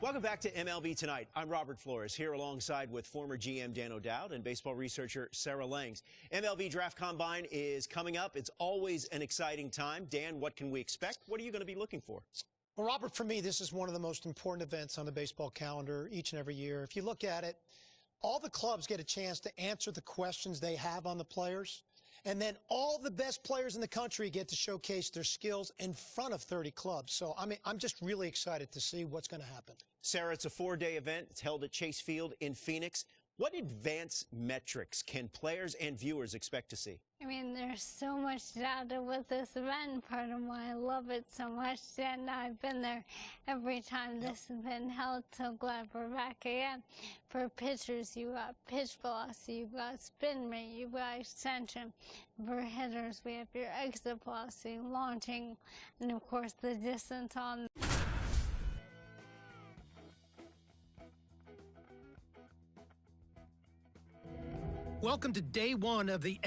Welcome back to MLB Tonight. I'm Robert Flores, here alongside with former GM Dan O'Dowd and baseball researcher Sarah Langs. MLB Draft Combine is coming up. It's always an exciting time. Dan, what can we expect? What are you going to be looking for? Well, Robert, for me, this is one of the most important events on the baseball calendar each and every year. If you look at it, all the clubs get a chance to answer the questions they have on the players. And then all the best players in the country get to showcase their skills in front of 30 clubs. So, I'm just really excited to see what's going to happen. Sarah, it's a 4-day event. It's held at Chase Field in Phoenix. What advanced metrics can players and viewers expect to see? I mean, there's so much data with this event, part of why I love it so much, and I've been there every time this has been held, so glad we're back again. For pitchers, you got pitch velocity, you've got spin rate, you've got extension. For hitters, we have your exit velocity, launching, and of course the distance on. Welcome to day one of the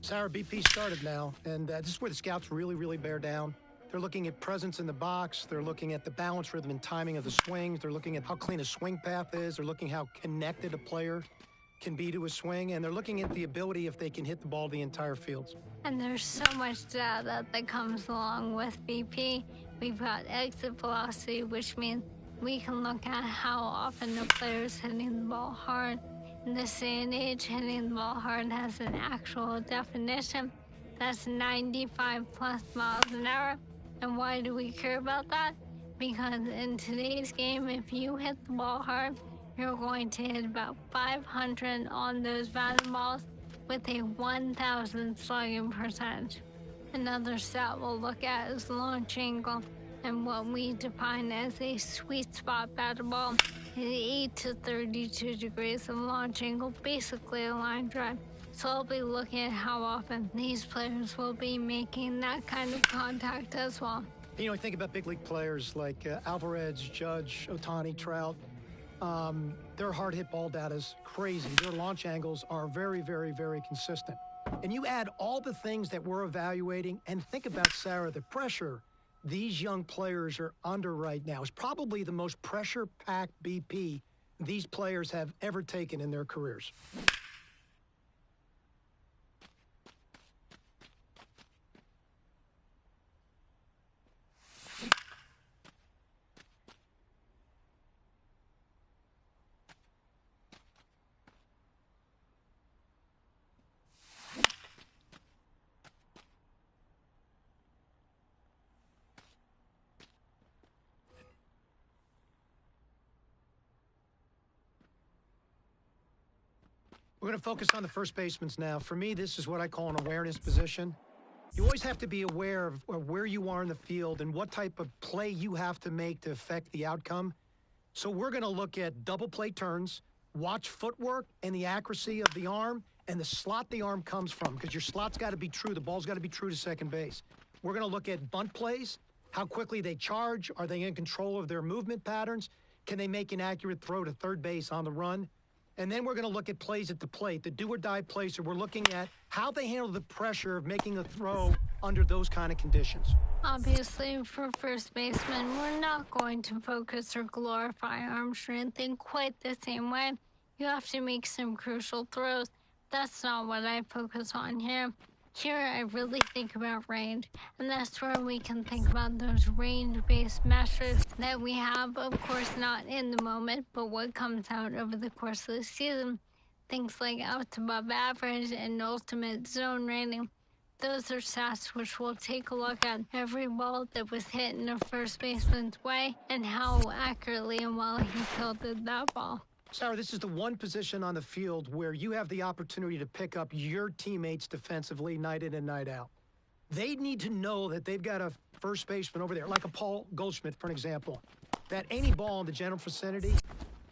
Sarah, BP started now, and this is where the scouts really bear down. They're looking at presence in the box. They're looking at the balance, rhythm, and timing of the swings. They're looking at how clean a swing path is. They're looking how connected a player can be to a swing, and they're looking at the ability if they can hit the ball the entire field. And there's so much data that comes along with BP. We've got exit velocity, which means we can look at how often the player's hitting the ball hard. In this day and age, hitting the ball hard has an actual definition. That's 95 plus miles an hour. And why do we care about that? Because in today's game, if you hit the ball hard, you're going to hit about 500 on those batted balls with a 1,000 slugging percentage. Another stat we'll look at is launch angle, and what we define as a sweet spot batted ball is 8 to 32 degrees of launch angle, basically a line drive. So I'll be looking at how often these players will be making that kind of contact as well. You know, I think about big league players like Alvarez, Judge, Ohtani, Trout. Their hard hit ball data is crazy. Their launch angles are very consistent. And you add all the things that we're evaluating, and think about, Sarah, the pressure these young players are under right now is probably the most pressure-packed BP these players have ever taken in their careers. We're going to focus on the first baseman now. For me, this is what I call an awareness position. You always have to be aware of where you are in the field and what type of play you have to make to affect the outcome. So we're going to look at double play turns, watch footwork and the accuracy of the arm and the slot the arm comes from, because your slot's got to be true. The ball's got to be true to second base. We're going to look at bunt plays, how quickly they charge. Are they in control of their movement patterns? Can they make an accurate throw to third base on the run? And then we're going to look at plays at the plate, the do-or-die plays. So we're looking at how they handle the pressure of making a throw under those kind of conditions. Obviously, for first baseman, we're not going to focus or glorify arm strength in quite the same way. You have to make some crucial throws. That's not what I focus on here. Here, I really think about range, and that's where we can think about those range-based measures that we have, of course, not in the moment, but what comes out over the course of the season. Things like outs above average and ultimate zone rating. Those are stats which we'll take a look at every ball that was hit in a first baseman's way and how accurately and well he fielded that ball. Sarah, this is the one position on the field where you have the opportunity to pick up your teammates defensively night in and night out. They need to know that they've got a first baseman over there, like a Paul Goldschmidt, for an example, that any ball in the general vicinity,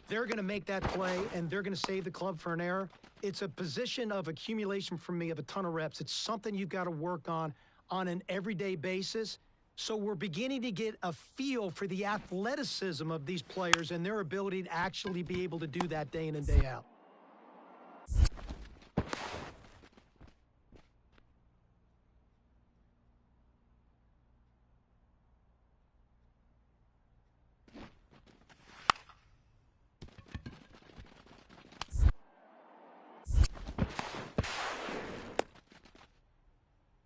they're going to make that play and they're going to save the club for an error. It's a position of accumulation for me of a ton of reps. It's something you've got to work on an everyday basis. So we're beginning to get a feel for the athleticism of these players and their ability to actually be able to do that day in and day out.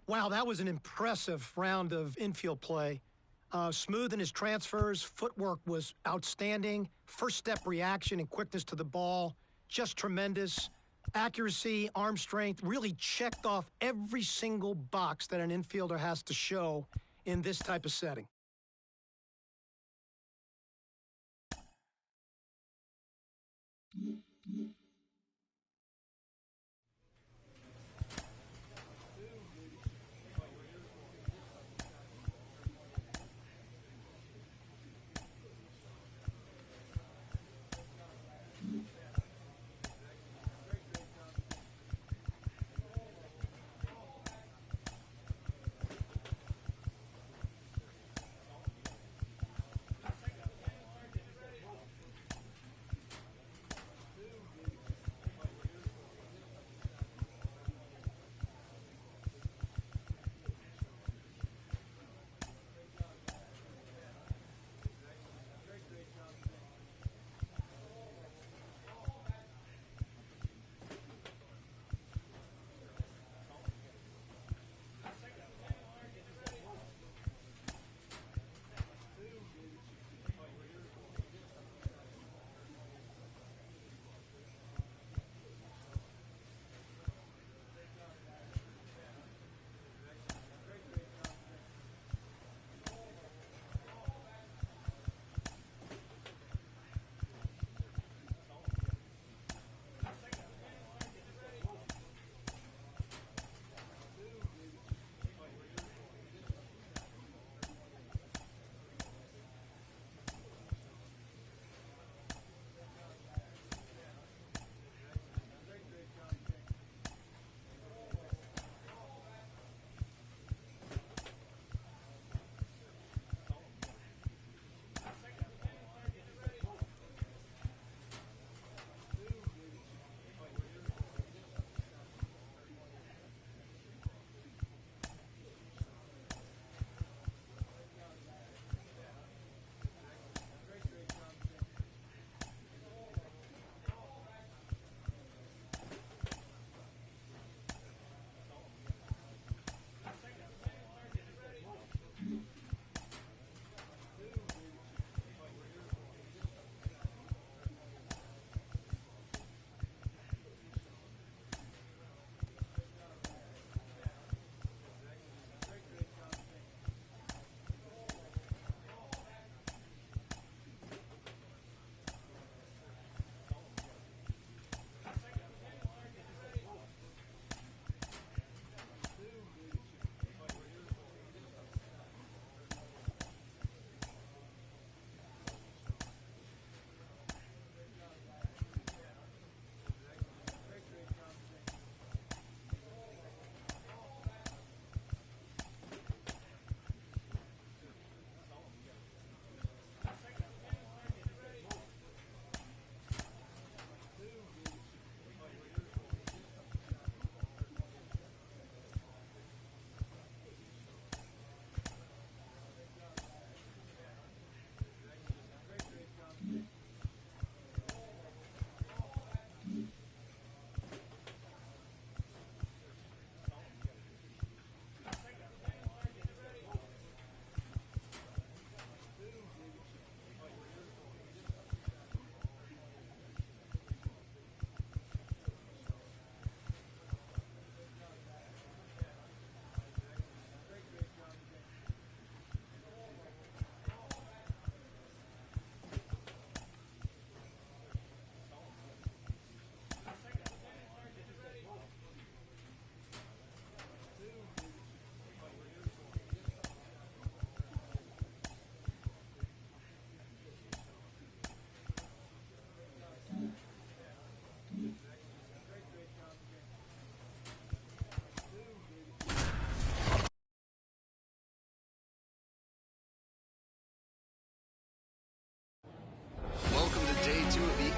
Wow, that was an impressive round of infield play. Smooth in his transfers, footwork was outstanding, first step reaction and quickness to the ball, just tremendous. Accuracy, arm strength, really checked off every single box that an infielder has to show in this type of setting.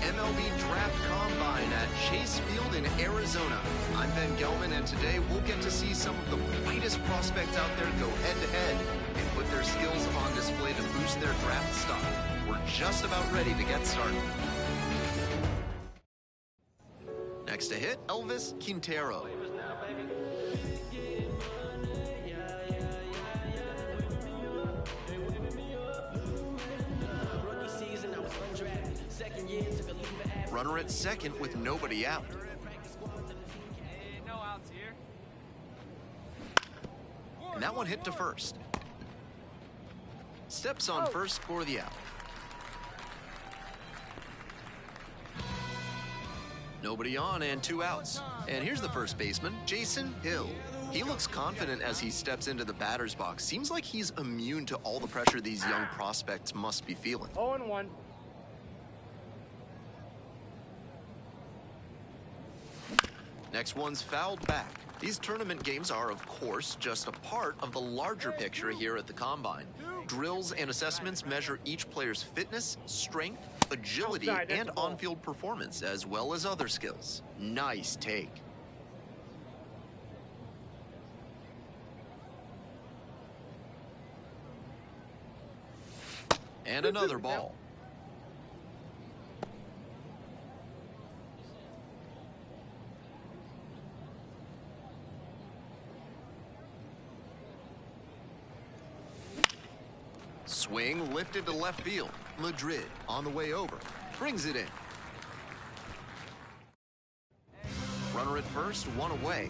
MLB Draft Combine at Chase Field in Arizona. I'm Ben Gelman, and today we'll get to see some of the brightest prospects out there go head-to-head and put their skills on display to boost their draft stock. We're just about ready to get started. Next to hit, Elvis Quintero. Runner at second with nobody out. No outs here. And that one hit to first. Steps on first for the out. Nobody on and 2 outs. And here's the first baseman, Jason Hill. He looks confident as he steps into the batter's box. Seems like he's immune to all the pressure these young prospects must be feeling. 0-1. Next one's fouled back. These tournament games are, of course, just a part of the larger picture here at the Combine. Drills and assessments measure each player's fitness, strength, agility, and on-field performance, as well as other skills. Nice take. And another ball. Swing lifted to left field. Madrid on the way over. Brings it in. Runner at first, 1 away.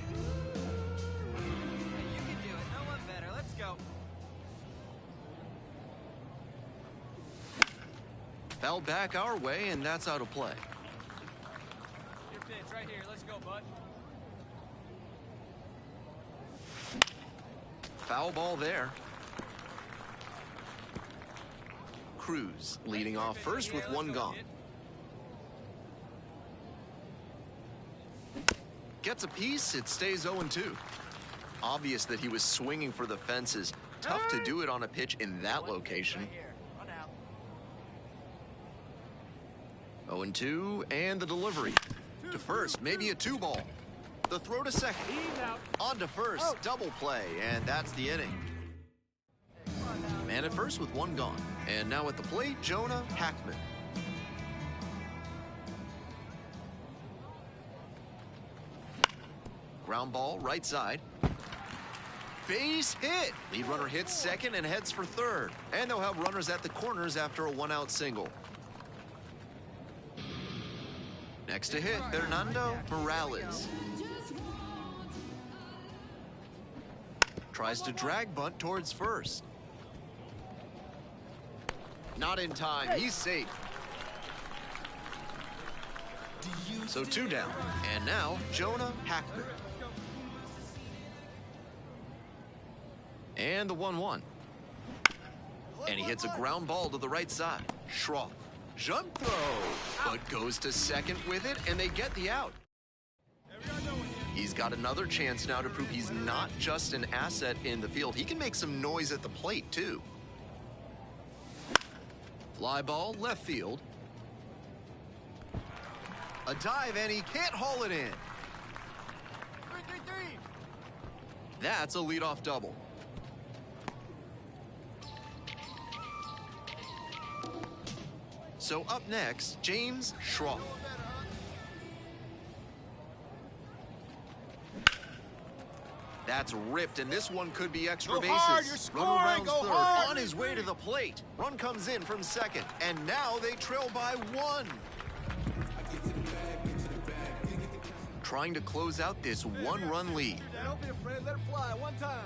You can do it. No one better. Let's go. Foul back our way, and that's out of play. Your pitch right here. Let's go, bud. Foul ball there. Cruz leading off first with 1 gone. Gets a piece, it stays 0-2. Obvious that he was swinging for the fences. Tough to do it on a pitch in that location. 0-2, and the delivery. To first, maybe a 2-ball. The throw to second. On to first, double play, and that's the inning. Man at first with 1 gone. And now at the plate, Jonah Hackman. Ground ball, right side. Base hit. Lead runner hits second and heads for third. And they'll have runners at the corners after a 1-out single. Next to hit, Fernando Morales. Tries to drag bunt towards first. Not in time. He's safe. So 2 down. And now, Jonah Hackman. And the 1-1. And he hits a ground ball to the right side. Schroff. Jump throw. But goes to second with it, and they get the out. He's got another chance now to prove he's not just an asset in the field. He can make some noise at the plate, too. Fly ball, left field. A dive, and he can't haul it in. 3-3-3. That's a leadoff double. So up next, James Schroff. That's ripped, and this one could be extra bases. Hard, you're scoring, Runner rounds go third, hard. on his way to the plate. Run comes in from second, and now they trail by 1. Trying to close out this 1-run lead. Don't be afraid. Let it fly. 1 time.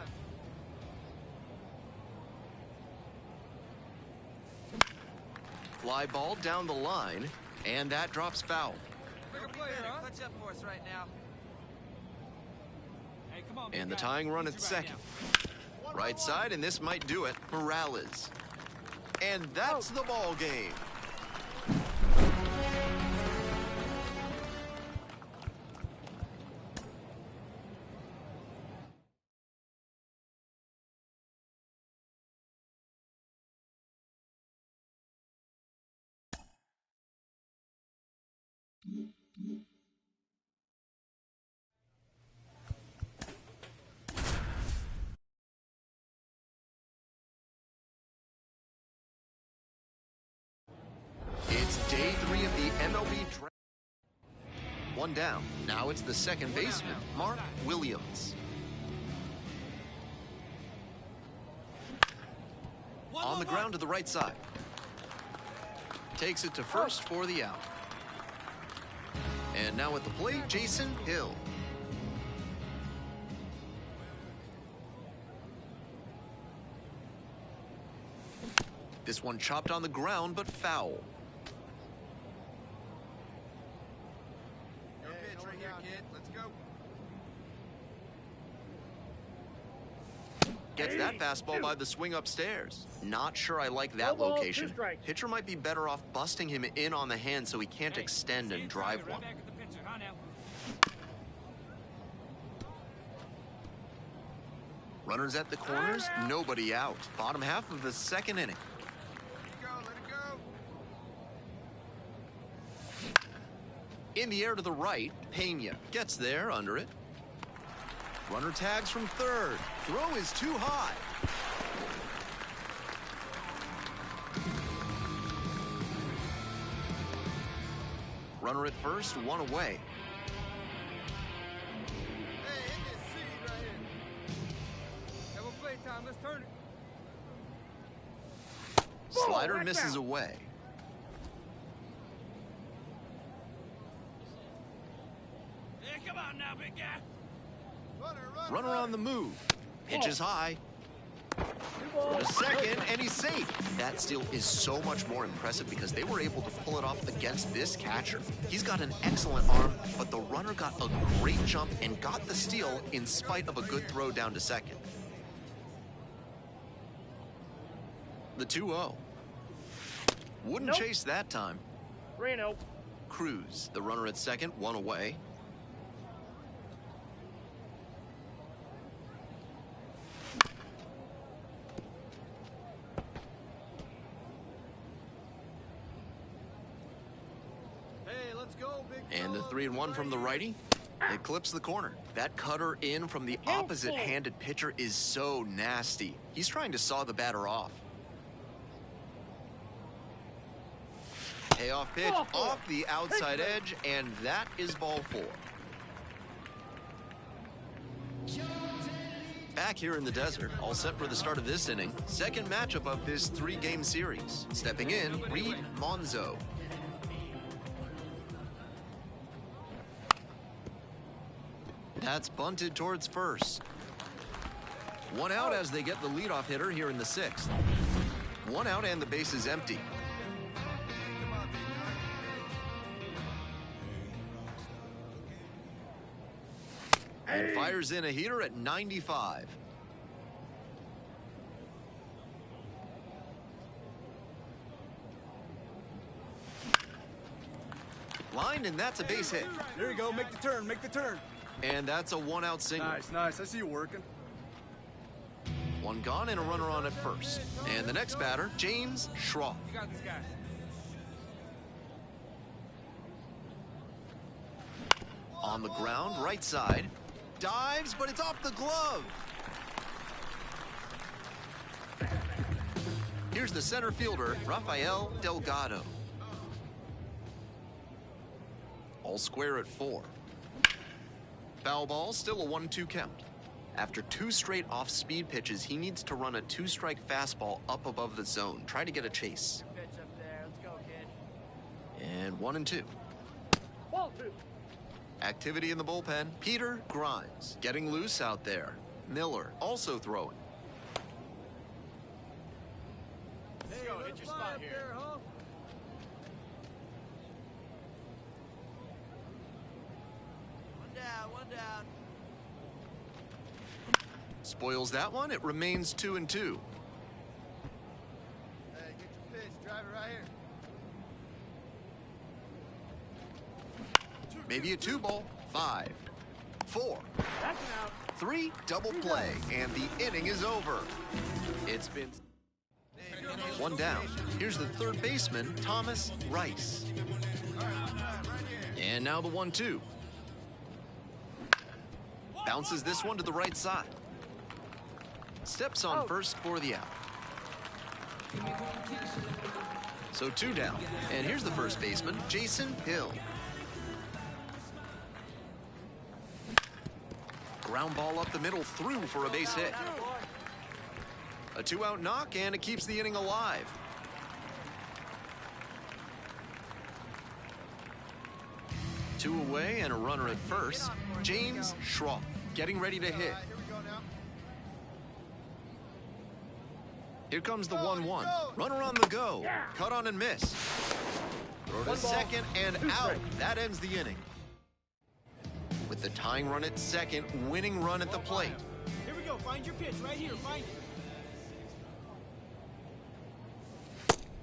Fly ball down the line, and that drops foul. Bigger player, huh? Clutch up for us right now. Hey, come on, And the tying run at second. Right side, and this might do it. Morales. And that's the ball game. It's day 3 of the MLB draft. 1 down. Now it's the second baseman, Mark Williams. On the ground to the right side. Takes it to first for the out. And now at the plate, Jason Hill. This one chopped on the ground, but foul. Your pitch right here, kid. Let's go. Gets that fastball by the swing upstairs. Not sure I like that location. Pitcher might be better off busting him in on the hand so he can't extend and drive one. Runners at the corners, nobody out. Bottom half of the second inning. Let it go. In the air to the right, Pena gets there under it. Runner tags from third. Throw is too high. Runner at first, one away. Hey, hit this seed right here. Double play time. Let's turn it. Slider misses away. Yeah, come on now, big guy. Runner on the move. Pitch is high. For a second, and he's safe. That steal is so much more impressive because they were able to pull it off against this catcher. He's got an excellent arm, but the runner got a great jump and got the steal in spite of a good throw down to second. The 2-0. Wouldn't chase that time. Reno. Cruz, the runner at second, one away. And the 3-1 from the righty. It clips the corner. That cutter in from the opposite-handed pitcher is so nasty. He's trying to saw the batter off. Payoff pitch off the outside edge, and that is ball 4. Back here in the desert, all set for the start of this inning. Second matchup of this 3-game series. Stepping in, Reed Monzo. That's bunted towards first. One out as they get the leadoff hitter here in the 6th. One out and the base is empty. And fires in a heater at 95. Lined, and that's a base hit. There you go. Make the turn. Make the turn. And that's a one-out single. Nice. I see you working. One gone and a runner on at first. And the next batter, James Schroff. You got this guy. On the ground, right side. Dives, but it's off the glove. Here's the center fielder, Rafael Delgado. All square at 4. Foul ball, still a 1-2 count. After 2 straight off-speed pitches, he needs to run a 2-strike fastball up above the zone. Try to get a chase. Pitch up there. Let's go, kid. And 1-2. Ball 2. Activity in the bullpen. Peter Grimes getting loose out there. Miller also throwing. Let's go. Hit your spot here. One down. Spoils that one. It remains 2-2. Hey, get your pitch. Drive it right here. Maybe a 2-ball. 5, 4, That's an out. 3, double play, and the inning is over. It's been one down. Here's the third baseman, Thomas Rice. And now the 1-2. Bounces this one to the right side. Steps on first for the out. So 2 down. And here's the first baseman, Jason Hill. Ground ball up the middle, through for a base hit. A 2-out knock, and it keeps the inning alive. 2 away and a runner at first. James Schroff getting ready to hit. Here we go now. Here comes the 1-1. Runner on the go. Cut on and miss. Throw to second and out. That ends the inning. With the tying run at second, winning run at the plate. Here we go. Find your pitch right here. Find it.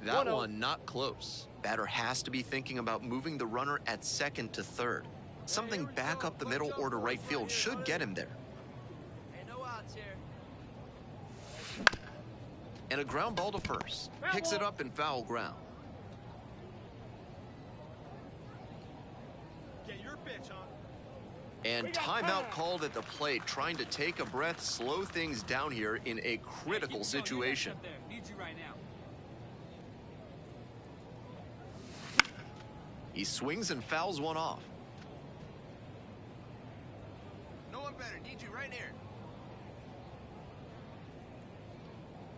That one not close. Batter has to be thinking about moving the runner at second to third. Something back up the middle or to right field should get him there. Hey, no outs here. And a ground ball to first. Picks it up in foul ground. Get your pitch on. And timeout called at the plate, trying to take a breath, slow things down here in a critical situation. Need you right now. He swings and fouls one off. No one better. Need you right here.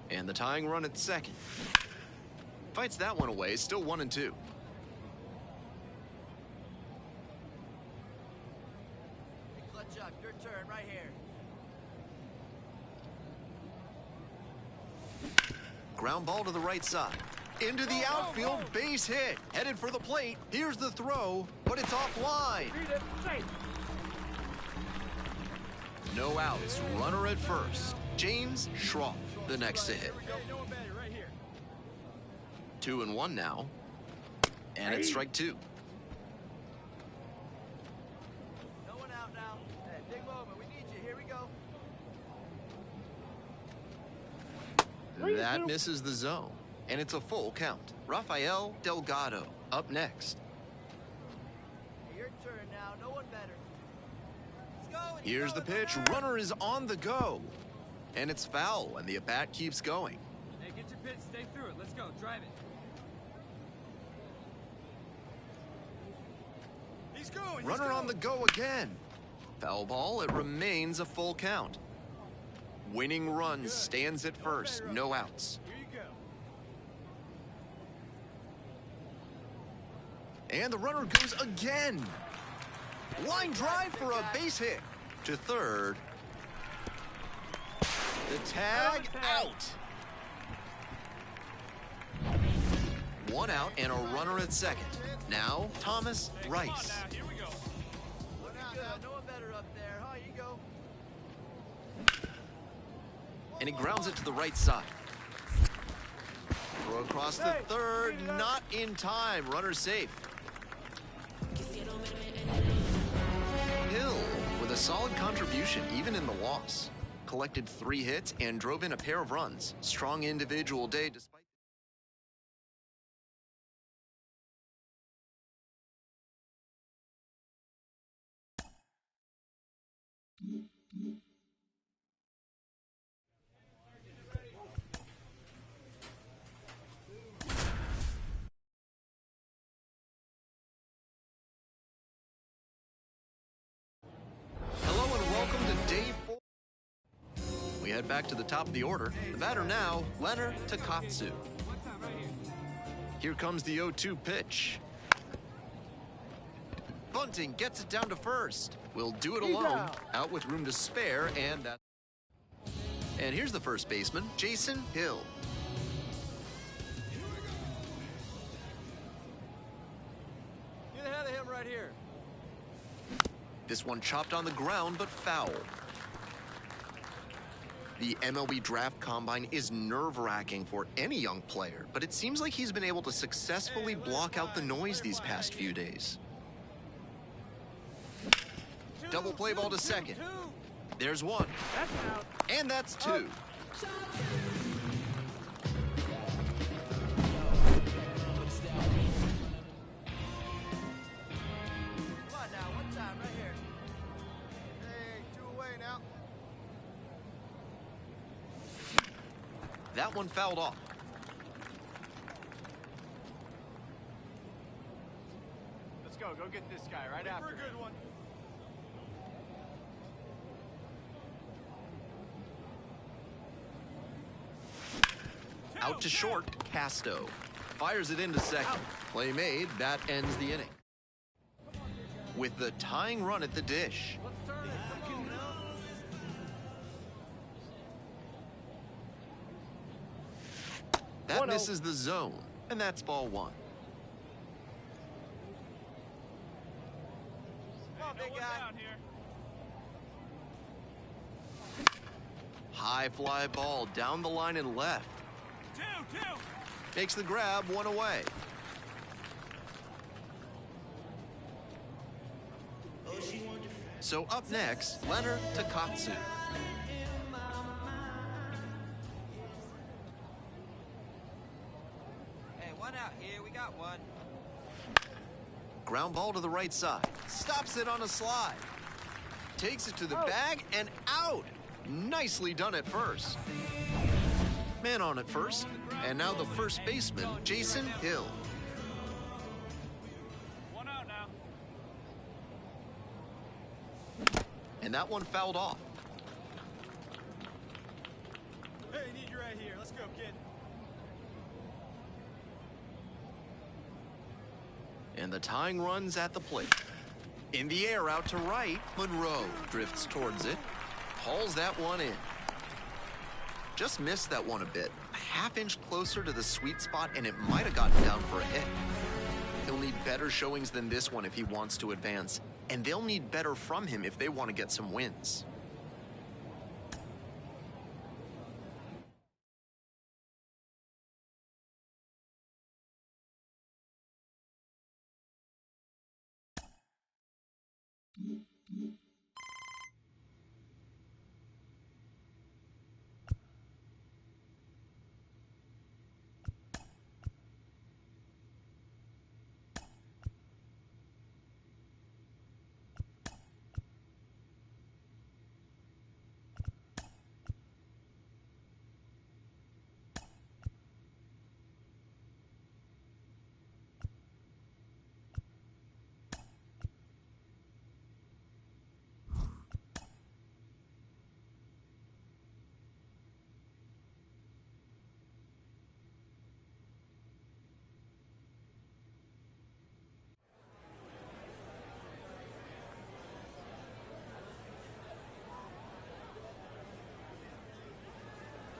And the tying run at second. Fights that one away, still 1-2. Hey, clutch up. Your turn right here. Ground ball to the right side. Into the outfield, base hit. Headed for the plate. Here's the throw, but it's offline. No outs. Runner at first. James Schroff, the next to hit. No one better right here. 2-1 now. And it's strike 2. No one out now. Hey, big moment. We need you. Here we go. That misses the zone. And it's a full count. Rafael Delgado up next. Hey, your turn now. No one better. Let's go. Here's the pitch. Runner is on the go. And it's foul, and the at-bat keeps going. Hey, get your pitch. Stay through it. Let's go. Drive it. He's going. Runner on the go again. Foul ball, it remains a full count. Winning run stands at first, no outs. Here you go. And the runner goes again. Line drive for a base hit. To third. The tag out. 1 out and a runner at second. Now, Thomas Rice. Here we go. Looking good. No one better up there. Huh? You go. And he grounds it to the right side. Throw across the third, not in time. Runner safe. Hill with a solid contribution even in the loss. Collected 3 hits and drove in a pair of runs. Strong individual day despite... Hello and welcome to day 4. We head back to the top of the order. The batter now, Leonard Takatsu. Here comes the 0-2 pitch. Bunting gets it down to first. Will do it alone. Out with room to spare, and that. And here's the first baseman, Jason Hill. Get ahead of him right here. This one chopped on the ground, but foul. The MLB Draft Combine is nerve-wracking for any young player, but it seems like he's been able to successfully block out the noise these past few days. Double play ball to second. There's 1. And that's 2. Come on now. One time right here. Hey, 2 away now. That one fouled off. Let's go. Go get this guy right after. For a good one. Out to short, Casto. Fires it into second. Play made, that ends the inning. with the tying run at the dish. Let's turn it. Come on, now. That misses the zone, and that's ball one. Come on, big guy. High fly ball down the line and left. Two. Makes the grab, one away. So up next, Leonard Takatsu. Hey, one out here. We got one. Ground ball to the right side. Stops it on a slide. Takes it to the bag and out. Nicely done at first. Man on at first. And now the first baseman, Jason Hill. One out now. And that one fouled off. Hey, need you right here. Let's go, kid. And the tying run's at the plate. In the air out to right, Monroe drifts towards it. Hauls that one in. Just missed that one a bit. A half-inch closer to the sweet spot, and it might have gotten down for a hit. He'll need better showings than this one if he wants to advance. And they'll need better from him if they want to get some wins.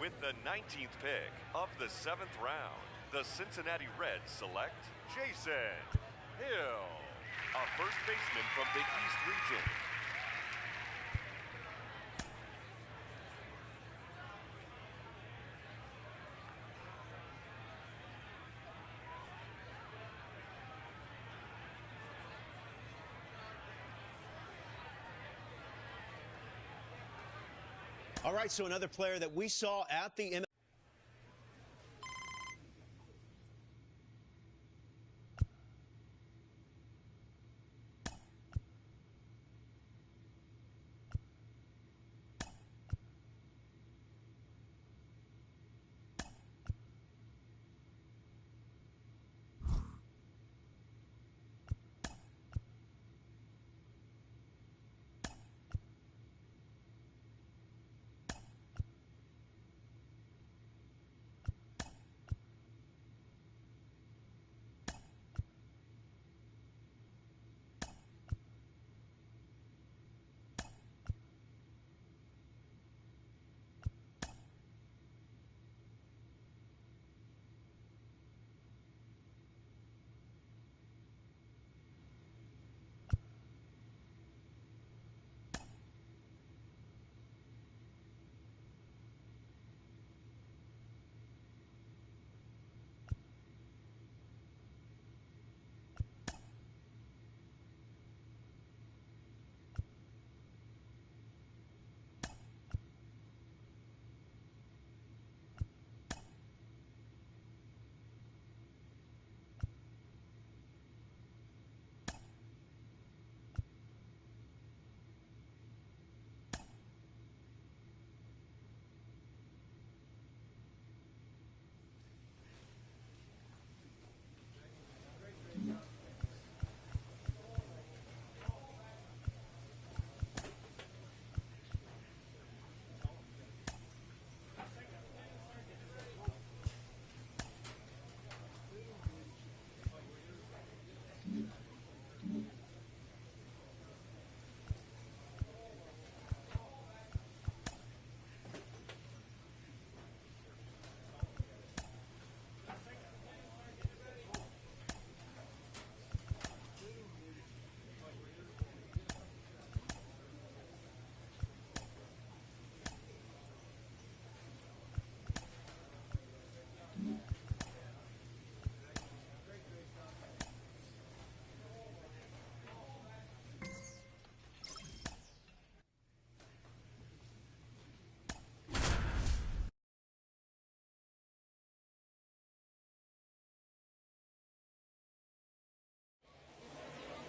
With the 19th pick of the 7th round, the Cincinnati Reds select Jason Hill, a first baseman from the East region. All right, so another player that we saw at the MLB.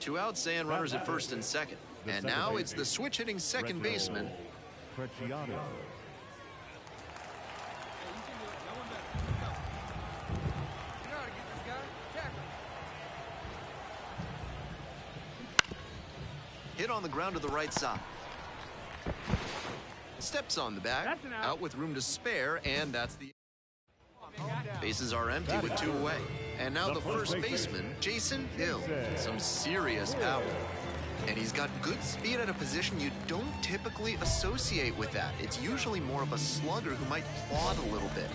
Two outs and runners at first and second. And now it's the switch hitting second baseman. Hit on the ground to the right side. Steps on the back, out with room to spare, and that's the... Bases are empty with two away. And now the first baseman, Jason Hill. Some serious power. And he's got good speed at a position you don't typically associate with that. It's usually more of a slugger who might plod a little bit.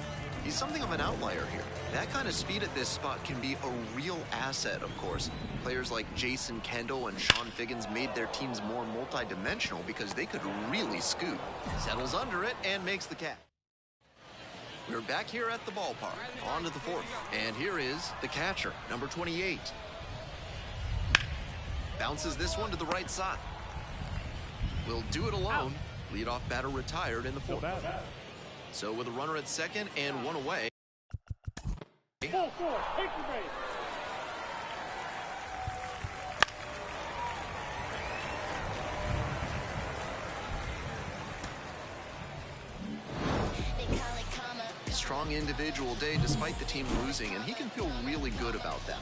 He's something of an outlier here. That kind of speed at this spot can be a real asset, of course. Players like Jason Kendall and Sean Figgins made their teams more multi-dimensional because they could really scoot. Settles under it and makes the catch. We're back here at the ballpark, on to the fourth. And here is the catcher, number 28. Bounces this one to the right side. Will do it alone. Leadoff batter retired in the fourth. So with a runner at second and one away. Strong individual day despite the team losing, and he can feel really good about that.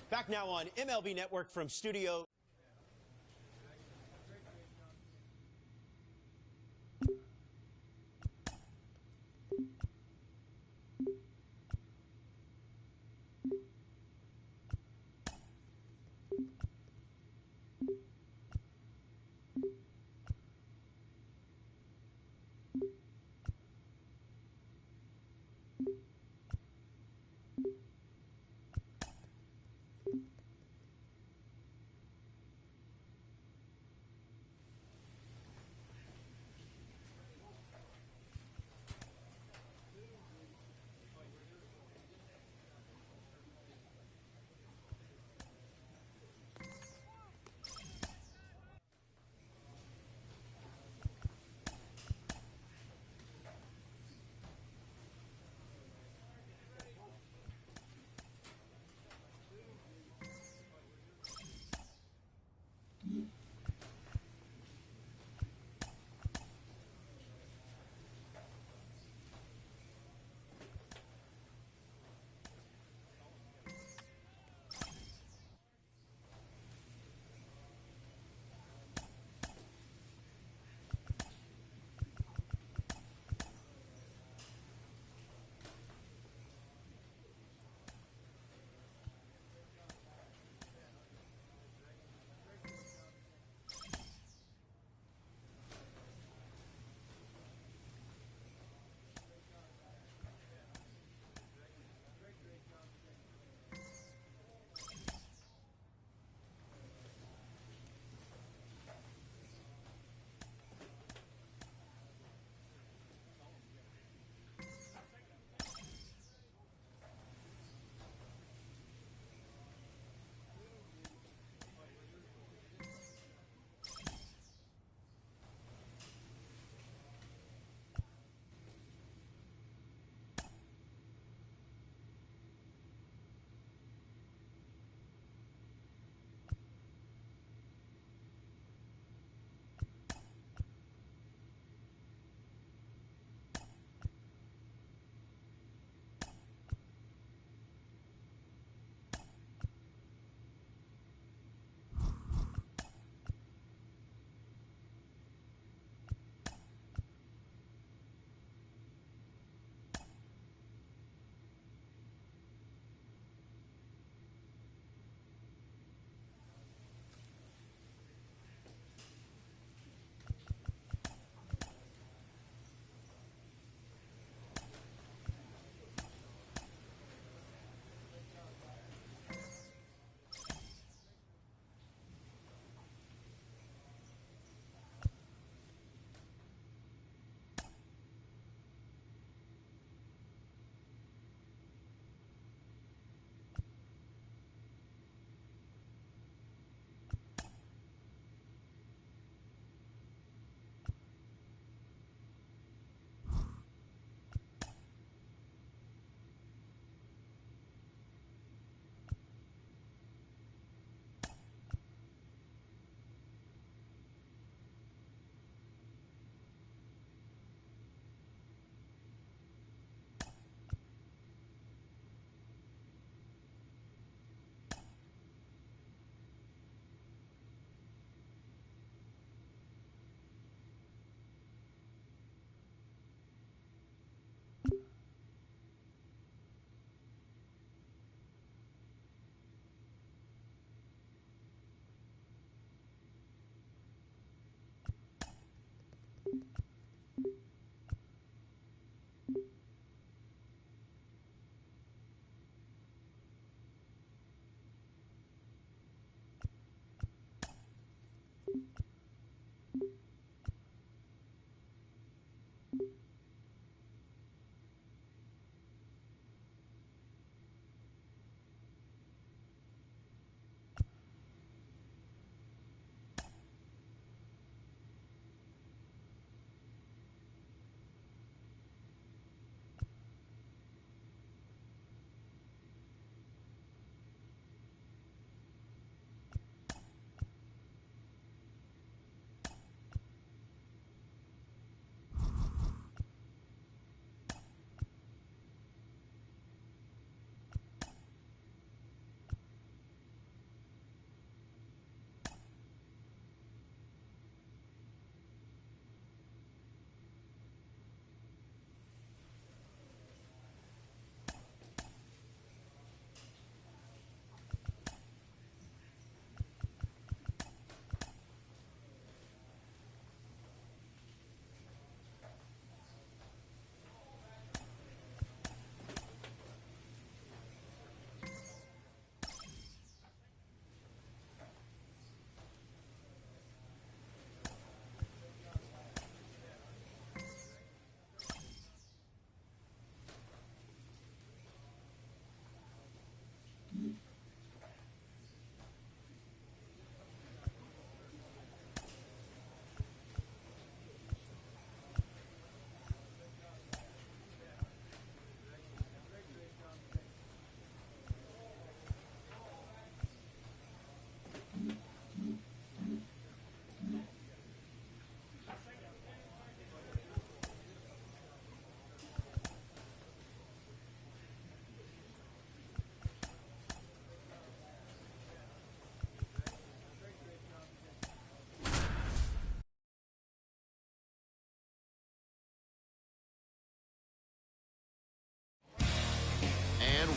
Back now on MLB Network from Studio.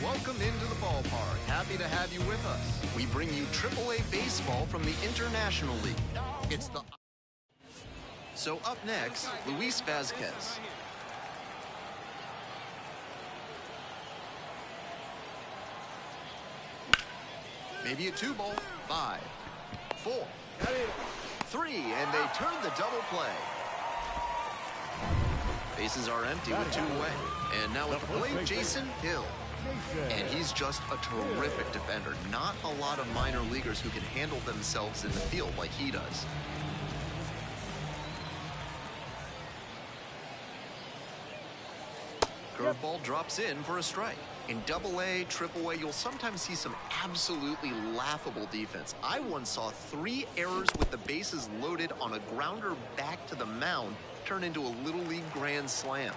Welcome into the ballpark. Happy to have you with us. We bring you AAA baseball from the International League. It's the... So up next, Luis Vazquez. Maybe a 2-ball. 5, 4, 3, and they turn the double play. Bases are empty with 2 away. And now at the plate, Jason Hill. And he's just a terrific defender. Not a lot of minor leaguers who can handle themselves in the field like he does. Curveball drops in for a strike. In Double-A, Triple-A, you'll sometimes see some absolutely laughable defense. I once saw 3 errors with the bases loaded on a grounder back to the mound turn into a Little League grand slam.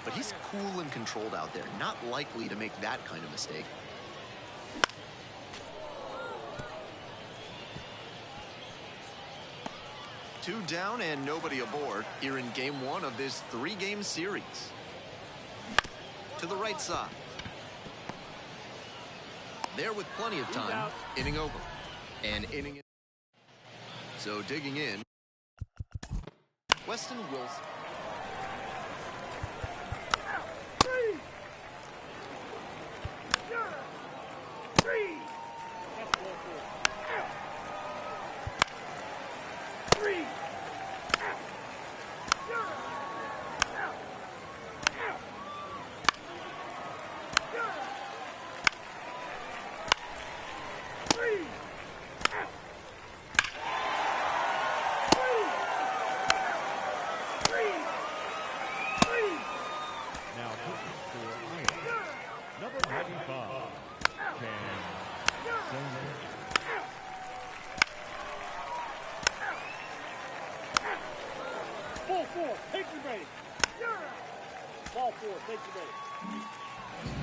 But he's cool and controlled out there, not likely to make that kind of mistake. Two down and nobody aboard here in game 1 of this 3-game series. To the right side. There with plenty of time, inning over. And inning in. So digging in, Weston Wilson.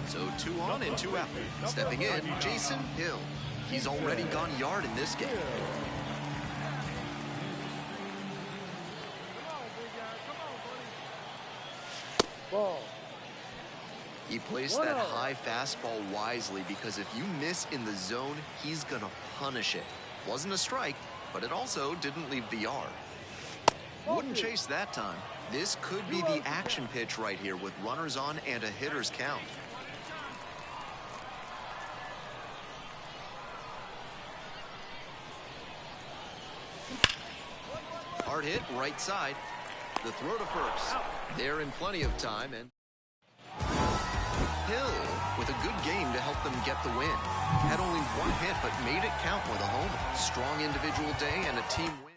So 2 on and 2 out. Stepping in, Jason Hill. He's already gone yard in this game. He placed that high fastball wisely because if you miss in the zone, he's going to punish it. Wasn't a strike, but it also didn't leave the yard. Wouldn't chase that time. This could be the action pitch right here with runners on and a hitter's count. Hard hit, right side. The throw to first. They're in plenty of time, and Hill with a good game to help them get the win. Had only one hit, but made it count with a home. Strong individual day and a team win.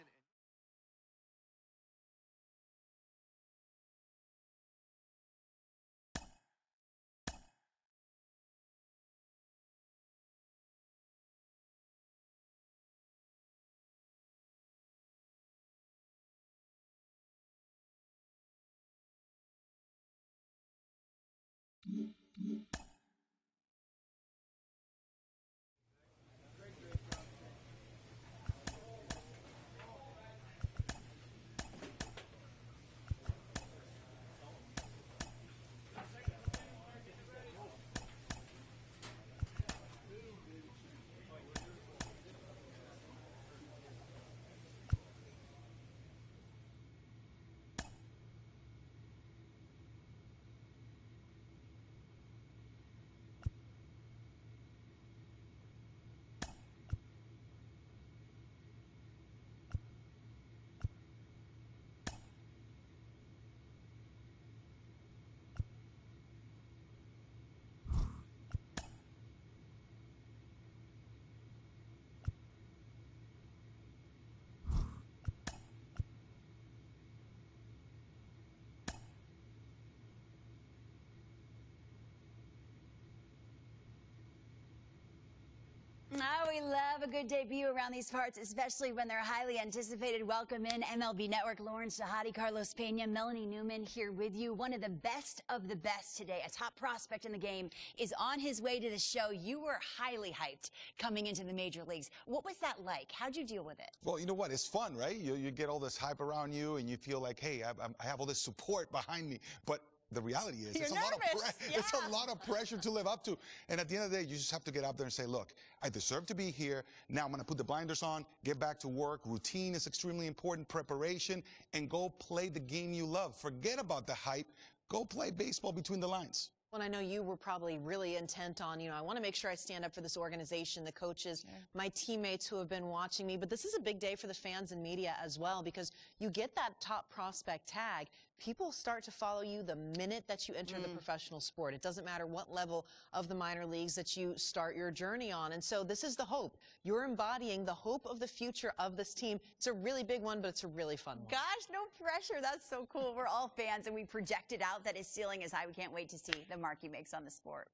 Oh, we love a good debut around these parts, especially when they're highly anticipated. Welcome in MLB Network, Lawrence Shahadi, Carlos Pena, Melanie Newman here with you. One of the best today. A top prospect in the game is on his way to the show. You were highly hyped coming into the major leagues. What was that like? How'd you deal with it? Well, you know what? It's fun, right? You get all this hype around you, and you feel like, hey, I have all this support behind me. But the reality is, it's a lot of pressure to live up to. And at the end of the day, you just have to get out there and say, look, I deserve to be here. Now I'm going to put the blinders on, get back to work. Routine is extremely important, preparation, and go play the game you love. Forget about the hype. Go play baseball between the lines. Well, I know you were probably really intent on, I want to make sure I stand up for this organization, the coaches, my teammates who have been watching me. But this is a big day for the fans and media as well, because you get that top prospect tag. People start to follow you the minute that you enter the professional sport. It doesn't matter what level of the minor leagues that you start your journey on. And so this is the hope. You're embodying the hope of the future of this team. It's a really big one, but it's a really fun one. Gosh, no pressure. That's so cool. We're all fans, and we projected out that his ceiling is high. We can't wait to see the mark he makes on the sport.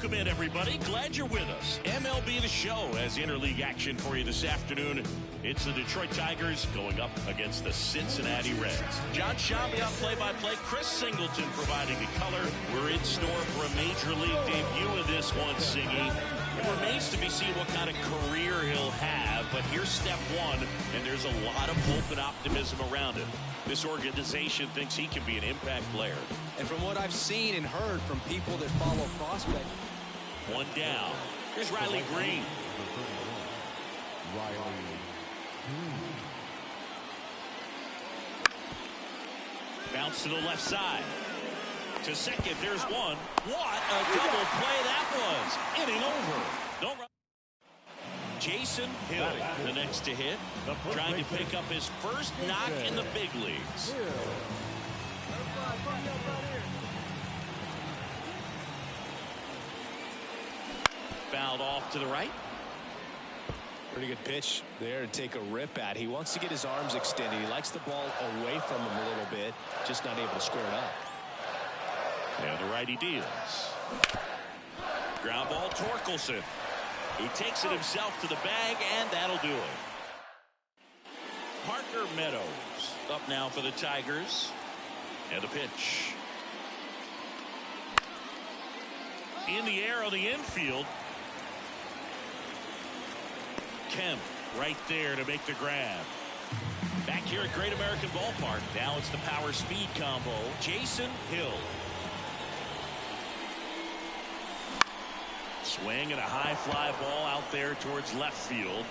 Welcome in, everybody. Glad you're with us. MLB the Show has interleague action for you this afternoon. It's the Detroit Tigers going up against the Cincinnati Reds. John Shambi on play-by-play. Chris Singleton providing the color. We're in store for a Major League debut of this one, Singy. It remains to be seen what kind of career he'll have, but here's step one, and there's a lot of hope and optimism around him. This organization thinks he can be an impact player. And from what I've seen and heard from people that follow prospect. One down. Here's Riley Green. Bounce to the left side. To second, there's one. What a double play that was. Inning over. Don't run. Jason Hill, the next to hit, trying to pick up his first knock in the big leagues. Fouled off to the right. Pretty good pitch there to take a rip at. He wants to get his arms extended. He likes the ball away from him a little bit, just not able to square it up. And the righty deals. Ground ball, Torkelson. He takes it himself to the bag, and that'll do it. Parker Meadows up now for the Tigers. And the pitch. In the air on the infield. Kemp right there to make the grab. Back here at Great American Ballpark. Now it's the power speed combo. Jason Hill. Swing and a high fly ball out there towards left field.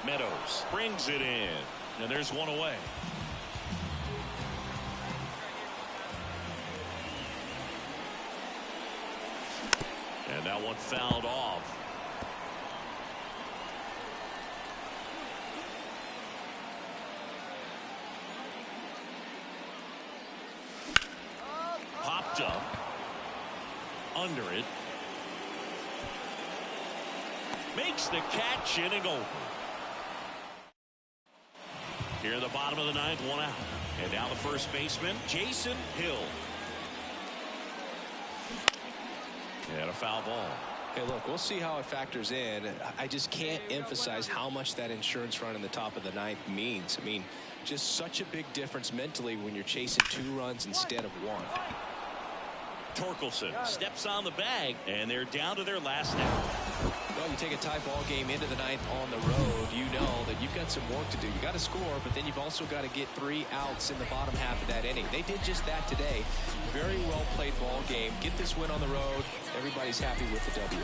Meadows brings it in, and there's one away. And that one fouled off. Popped up. Under it. Makes the catch, inning over. Here in the bottom of the ninth, one out. And now the first baseman, Jason Hill. And a foul ball. Hey, look, we'll see how it factors in. I just can't emphasize how much that insurance run in the top of the ninth means. I mean, just such a big difference mentally when you're chasing 2 runs instead of 1. Torkelson steps on the bag, and they're down to their last out. Well, you take a tie ball game into the ninth on the road, you know that you've got some work to do. You got to score, but then you've also got to get 3 outs in the bottom half of that inning. They did just that today. Very well played ball game. Get this win on the road. Everybody's happy with the W.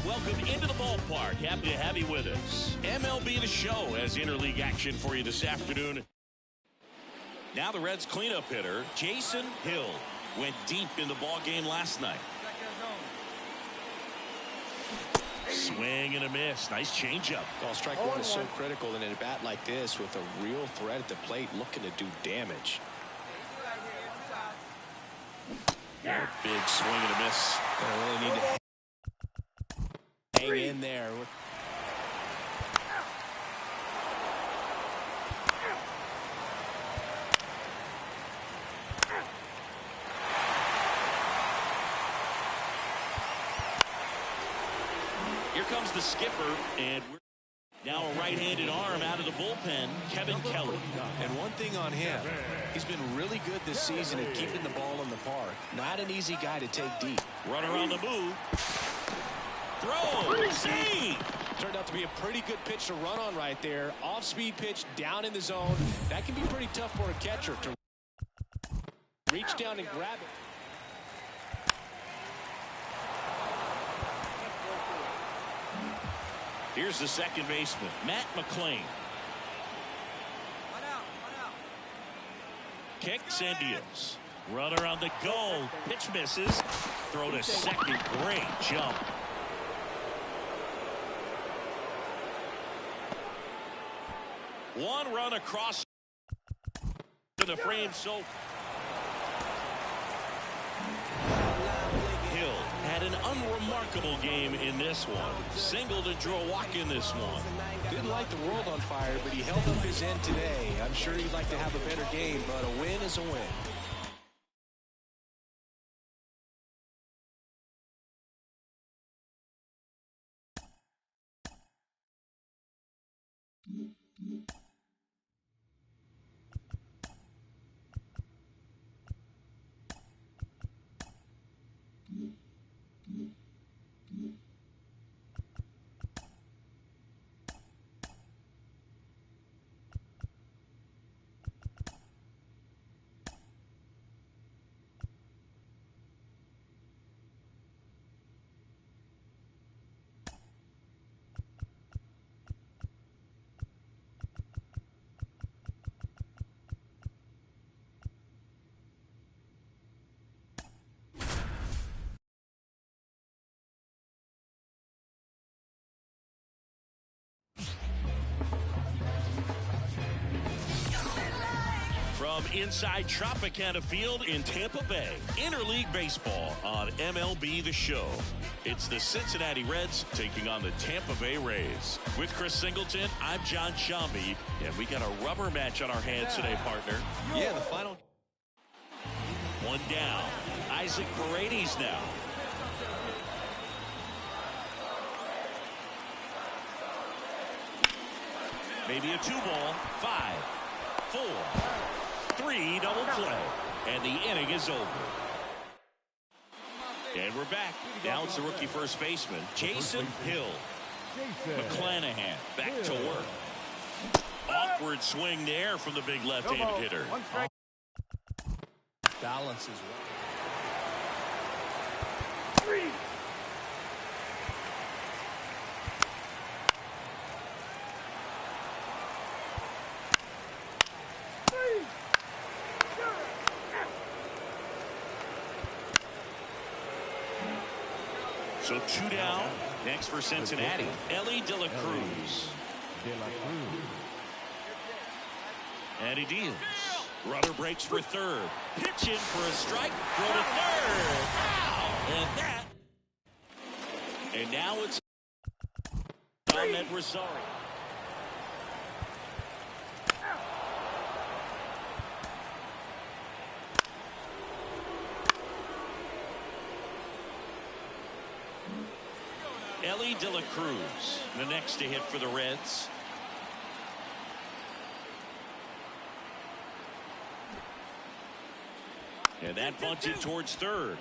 welcome into the ballpark. Happy to have you with us. MLB The Show has interleague action for you this afternoon. Now the Reds cleanup hitter, Jason Hill, went deep in the ball game last night. Swing and a miss. Nice changeup. Well, strike one is so critical in a bat like this with a real threat at the plate looking to do damage. Big swing and a miss. They really need to hang in there. Here comes the skipper, and now a right-handed arm out of the bullpen, Kevin Kelly. And one thing on him, he's been really good this season at keeping the ball in the park. Not an easy guy to take deep. Runner on the move. Throw, save. Turned out to be a pretty good pitch to run on right there. Off-speed pitch down in the zone. That can be pretty tough for a catcher to reach down and grab it. Here's the second baseman, Matt McClain. Kicks and deals. Runner on the go. Pitch misses. Throw to second. Great jump. One run across the frame. So Hill had an unremarkable game in this one. Singled and drew a walk in this one. Didn't light the world on fire, but he held up his end today. I'm sure he'd like to have a better game, but a win is a win. From inside Tropicana Field in Tampa Bay, interleague baseball on MLB The Show. It's the Cincinnati Reds taking on the Tampa Bay Rays. With Chris Singleton, I'm John Shambi, and we got a rubber match on our hands today, partner. Yeah, the final. One down. Isaac Paredes now. Maybe a 2-ball. 5, 4, 3 double play, and the inning is over. And we're back. Now it's the rookie first baseman, Jason Hill. McClanahan back to work. Awkward swing there from the big left-handed hitter. Balance is right. So 2 down. Next for Cincinnati, Ellie De La Cruz. And he deals. Runner breaks for third. Pitch in for a strike. Throw to third. Wow. And now it's Ahmed Rosario. Ellie De La Cruz, the next to hit for the Reds. And that bunted towards third.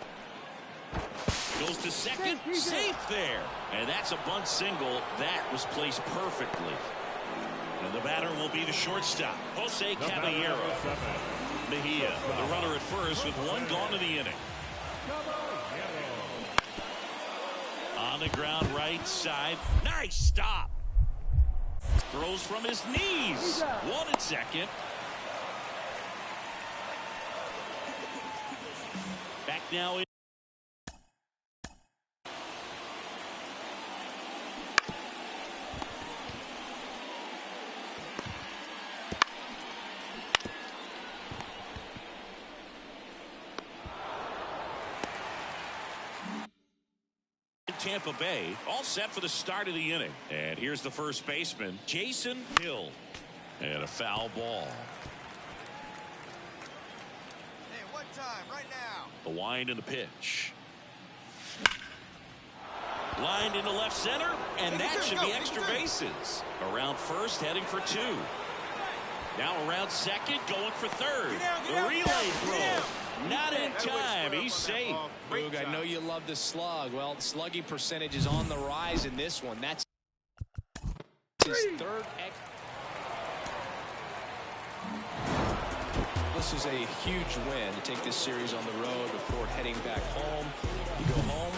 Goes to second, safe there. And that's a bunt single. That was placed perfectly. And the batter will be the shortstop, Jose Caballero. Mejia, the runner at first with one gone to the inning. On the the ground right side. Nice stop. Throws from his knees. 1 and 2nd. Back now in. Tampa Bay, all set for the start of the inning. And here's the first baseman, Jason Hill. And a foul ball. Hey, what time? Right now. The wind and the pitch. Lined into left center, and that should be extra bases. Around first, heading for 2. Now around second, going for third. The relay throw. Not in time. He's safe. Boog, I know you love the slug. Well, slugging percentage is on the rise in this one. That's his third. This is a huge win to take this series on the road before heading back home. You go home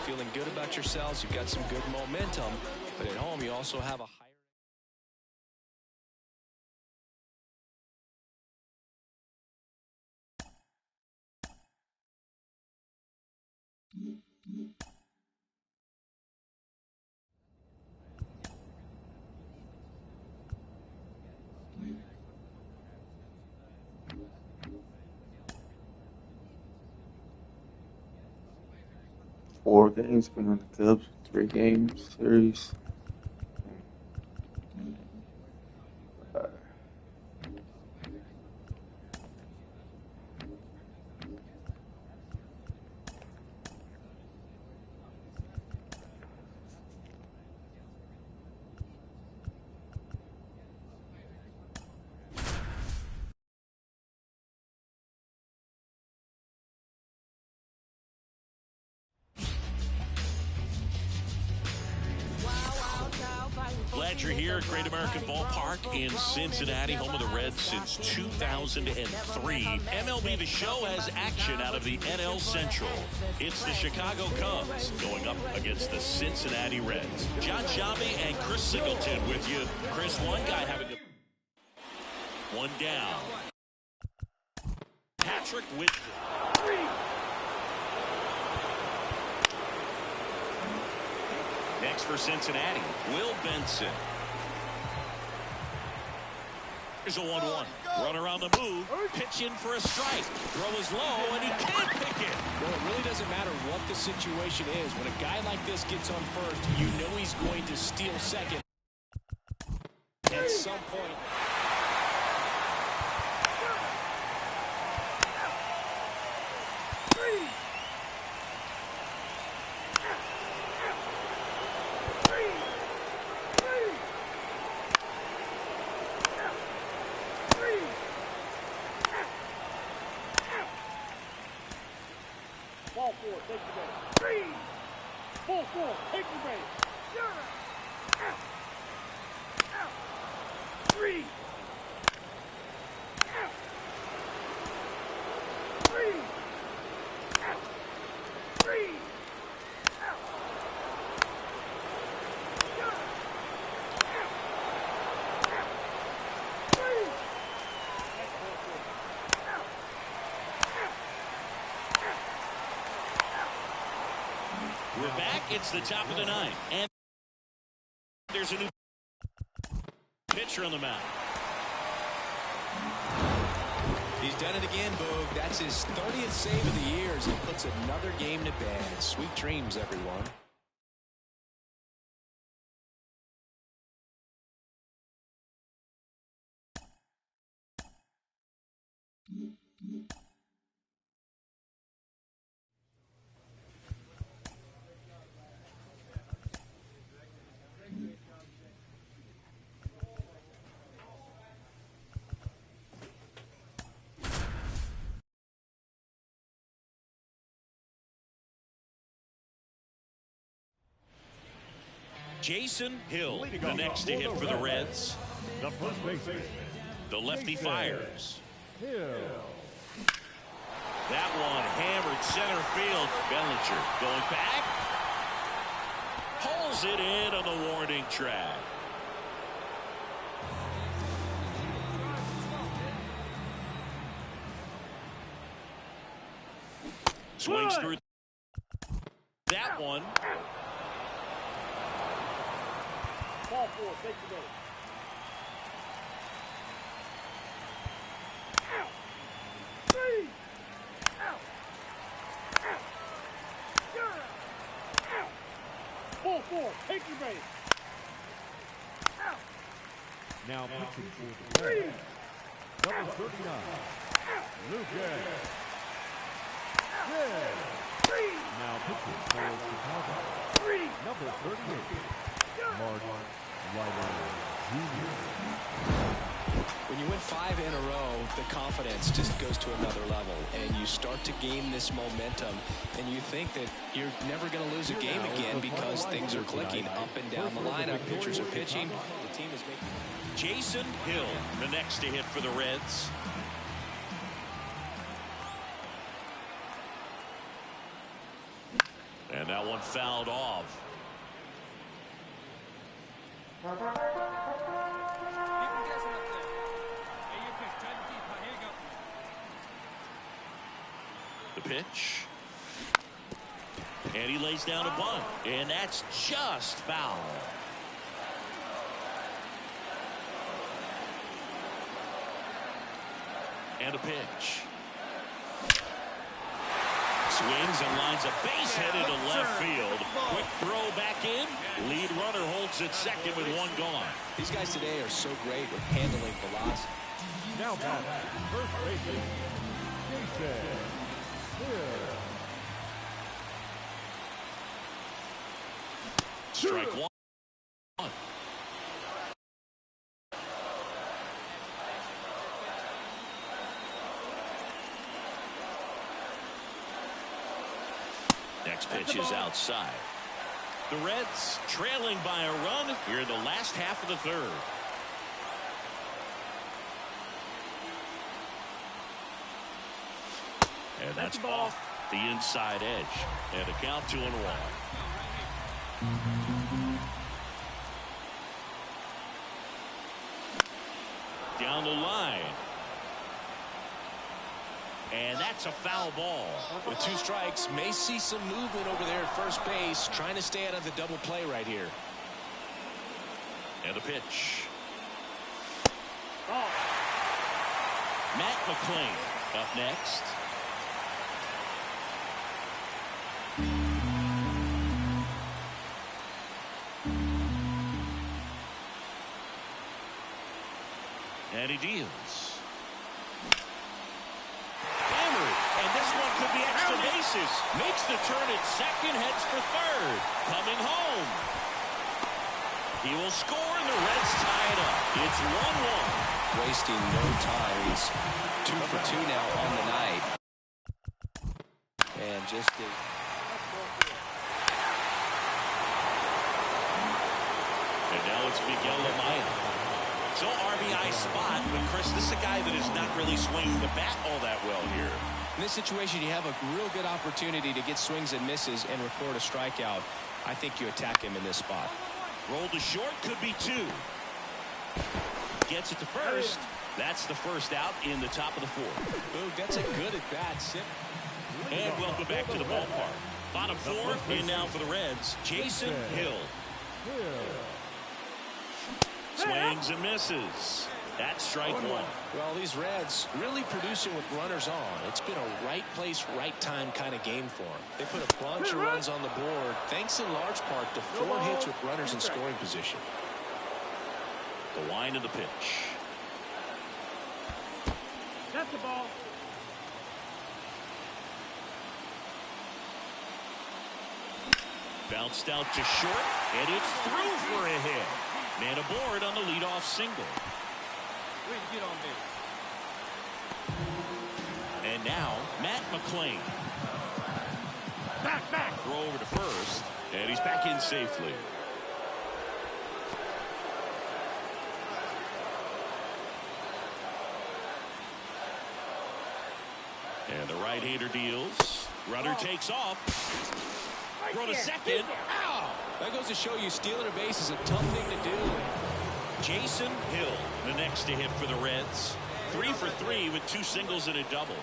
feeling good about yourselves. You've got some good momentum. But at home, you also have a higher. Four games been on the Cubs, 3 games series. Glad you're here at Great American Ballpark in Cincinnati, home of the Reds since 2003. MLB The Show has action out of the NL Central. It's the Chicago Cubs going up against the Cincinnati Reds. John Shabby and Chris Singleton with you. Chris, one guy having a... One down. Patrick with... Next for Cincinnati, Will Benson. Here's a 1-1. Runner on the move, pitch in for a strike. Throw is low, and he can't pick it. Well, it really doesn't matter what the situation is. When a guy like this gets on first, you know he's going to steal second at some point. Ball 4, take the base. 4, take the base. 3. 3. We're back. It's the top of the 9th. And there's a new pitcher on the mound. He's done it again, Boog. That's his 30th save of the year as he puts another game to bed. Sweet dreams, everyone. Jason Hill, the next to hit for the Reds. The first baseman. The lefty fires. That one hammered center field. Bellinger going back. Drills it in on the warning track. Swings through that one. Ball four, take the base. Out. Three. Out. Out. You're out. Out. Ball four, take your base. Out. Now pitching for the Reds, number 39, Lucas. Now pitching for Chicago, number 38, Mark Leiter Jr. When you win 5 in a row, the confidence just goes to another level, and you start to gain this momentum, and you think that you're never going to lose a game again because things are clicking up and down the lineup. Pitchers are pitching. The team is making. Jason Hill, the next to hit for the Reds. And that one fouled off. The pitch. And he lays down a bunt. And that's just foul. And a pitch. Swings and lines a base hit into left field. Quick throw back in. Lead runner holds at second with one gone. These guys today are so great with handling velocity. Now back, first baseman, Jason Hill. Strike one. Next pitch is outside. The Reds trailing by a run here in the last half of the third. And that's off the inside edge. And a count 2-1. Down the line. And that's a foul ball. With 2 strikes, may see some movement over there at first base, trying to stay out of the double play right here. And a pitch. Matt McClain up next. And he deals. And this one could be extra bases. Makes the turn at second, heads for third. Coming home. He will score, and the Reds tie it up. It's 1-1. Wasting no time. He's 2 for 2 now on the night. And just the... And now it's Miguel Amaya. So RBI spot, but Chris, this is a guy that is not really swinging the bat all that well here. In this situation, you have a real good opportunity to get swings and misses and record a strikeout. I think you attack him in this spot. Roll to short, could be 2. Gets it to first. That's the first out in the top of the 4th. Ooh, that's a good at bat. And welcome back to the ballpark. Bottom 4, and now for the Reds, Jason Hill. Swings and misses. That's strike 1. Well, these Reds really producing with runners on. It's been a right place, right time kind of game for them. They put a bunch of runs on the board, thanks in large part to 4 hits with runners in scoring position. The line of the pitch. That's the ball. Bounced out to short, and it's through for a hit. Man aboard on the leadoff single. Way to get on base. And now, Matt McClain. Back. Throw over to first, and he's back in safely. And the right-hander deals. Runner takes off. Throw to second. Ow! That goes to show you stealing a base is a tough thing to do. Jason Hill, the next to hit for the Reds. 3 for 3 with 2 singles and a double.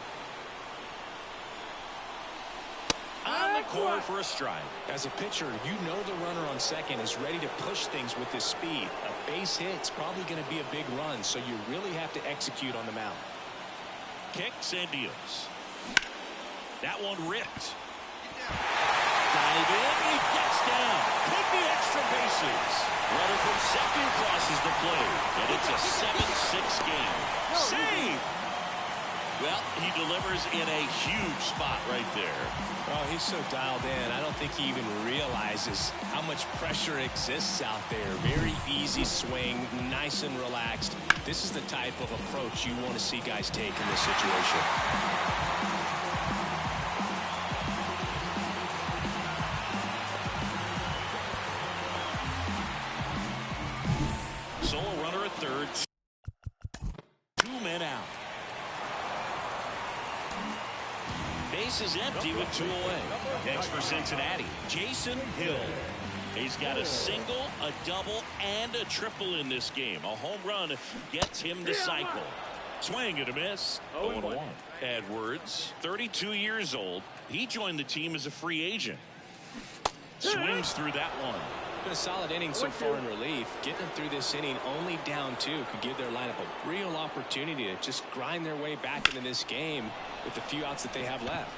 On the corner for a strike. As a pitcher, you know the runner on second is ready to push things with his speed. A base hit's probably going to be a big run, so you really have to execute on the mound. Kicks and deals. That one ripped. Dive in, he gets down. Pick the extra bases. Runner from second crosses the plate, and it's a 7-6 game. Save! Well, he delivers in a huge spot right there. Oh, he's so dialed in. I don't think he even realizes how much pressure exists out there. Very easy swing, nice and relaxed. This is the type of approach you want to see guys take in this situation. Solo runner at third. 2 men out. Base is empty with 2 away. Next for Cincinnati, Jason Hill. He's got a single, a double, and a triple in this game. A home run gets him to cycle. Swing and a miss. 0-1. Edwards, 32 years old. He joined the team as a free agent. Swings through that one. Been a solid inning so far in relief. Getting them through this inning only down 2 could give their lineup a real opportunity to just grind their way back into this game with the few outs that they have left.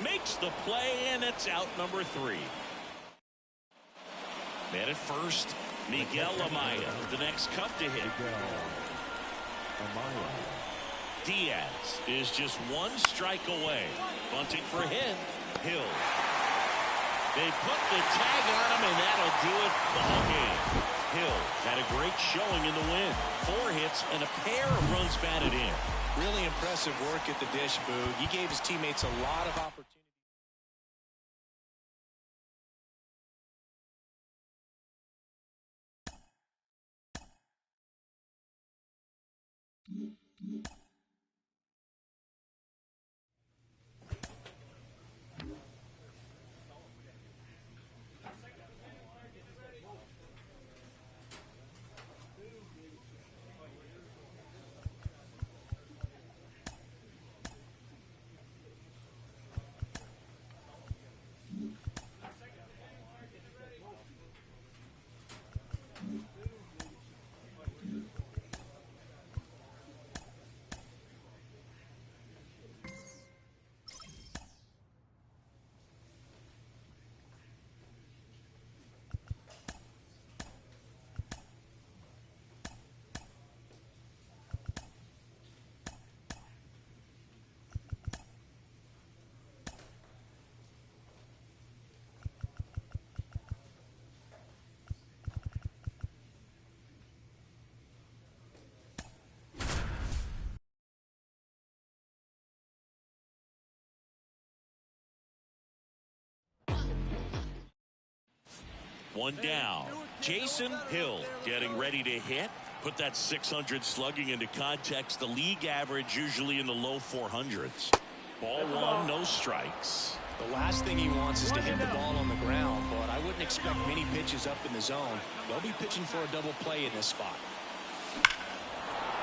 Makes the play, and it's out number 3. Man at first, Miguel Amaya, the next cup to hit. Diaz is just 1 strike away. Bunting for him. Hill. They put the tag on him, and that'll do it. Ball game. Hill had a great showing in the win. 4 hits and a pair of runs batted in. Really impressive work at the dish, Boog. He gave his teammates a lot of opportunity. One down. Jason Hill getting ready to hit. Put that 600 slugging into context. The league average usually in the low 400s. Ball 1, no strikes. The last thing he wants is to hit the ball on the ground, but I wouldn't expect many pitches up in the zone. They'll be pitching for a double play in this spot.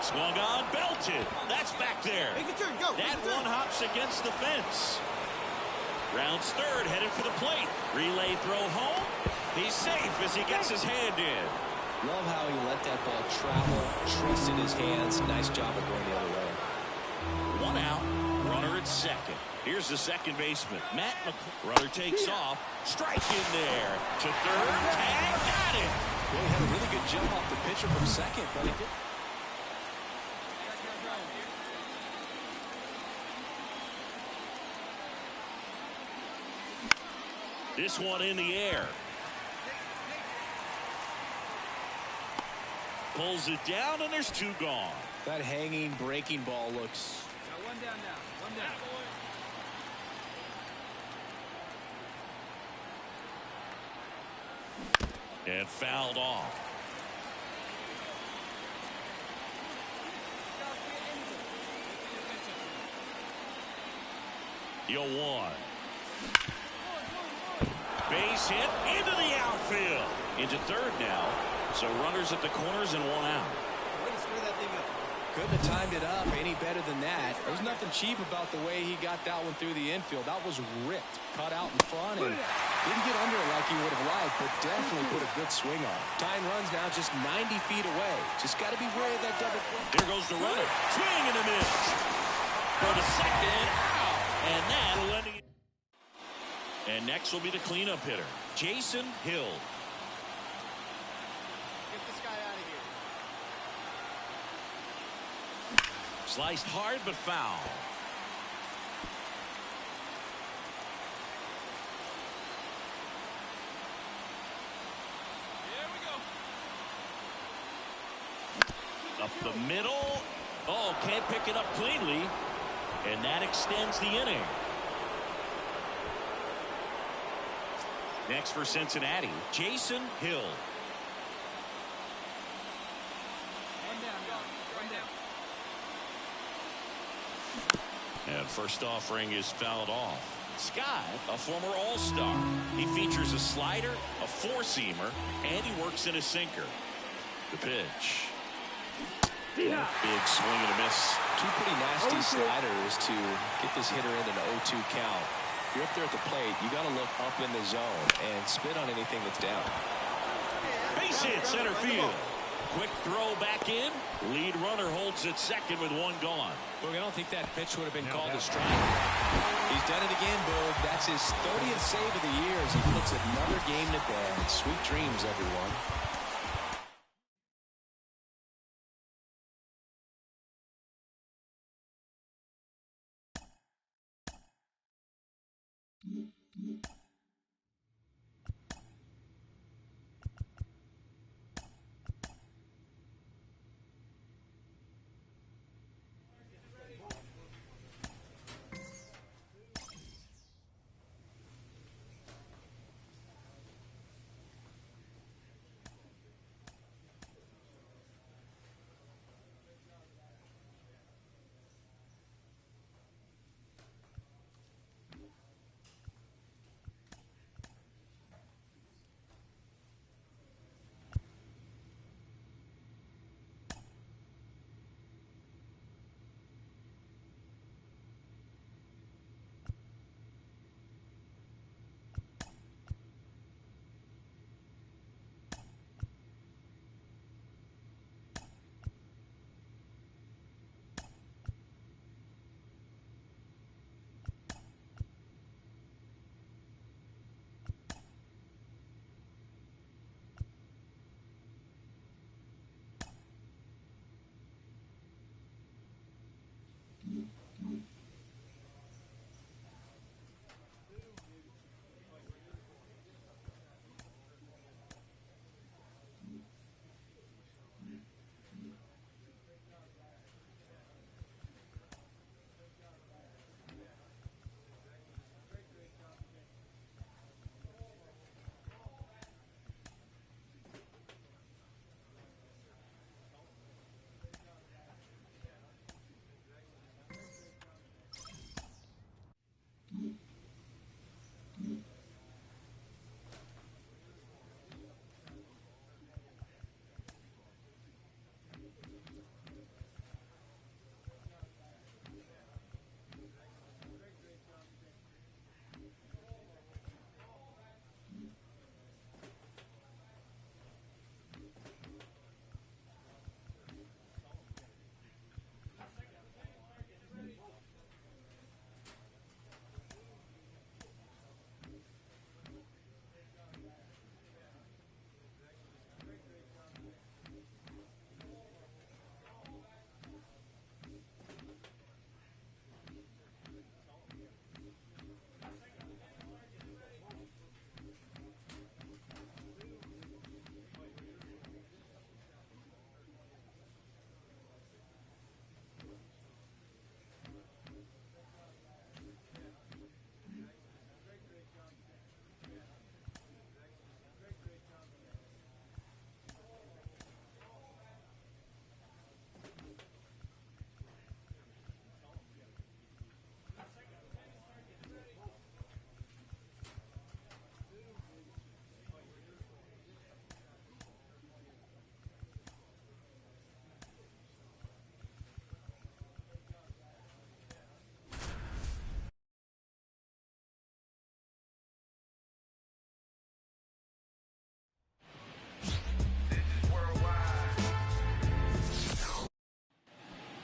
Swung on, belted. That's back there. Make a turn, go. That one hops against the fence. Rounds third, headed for the plate. Relay throw home. He's safe as he gets his hand in. Love how he let that ball travel, trusted his hands. Nice job of going the other way. 1 out, runner at second. Here's the second baseman, Matt McCullough. Runner takes off, strike in there. To third, tag, got it. Well, he had a really good jump off the pitcher from second, but he did. This one in the air. Pulls it down, and there's 2 gone. That hanging, breaking ball looks. Got 1 down now. 1 down. And fouled off. The 0-1. Base hit into the outfield. Into third now. So runners at the corners and one out. Way to square that thing up. Couldn't have timed it up any better than that. There's nothing cheap about the way he got that one through the infield. That was ripped. Cut out in front and didn't get under it like he would have liked, but definitely put a good swing on. Tying runs now just 90 feet away. Just got to be wary of that double play. There goes the runner. Swing and a miss. Go to second. Out. And that'll end it. And next will be the cleanup hitter, Jason Hill. Get this guy out of here. Sliced hard but foul. Up the middle. Oh, can't pick it up cleanly. And that extends the inning. Next for Cincinnati, Jason Hill. One down. And first offering is fouled off. Scott, a former All-Star. He features a slider, a four-seamer, and he works in a sinker. The pitch. Yeah. Big swing and a miss. Two pretty nasty sliders to get this hitter in an 0-2 count. If you're up there at the plate, you got to look up in the zone and spit on anything that's down. Base hit center field. Quick throw back in. Lead runner holds at second with one gone. Boog, I don't think that pitch would have been called a strike. He's done it again, Boog. That's his 30th save of the year as he puts another game to bed. Sweet dreams, everyone.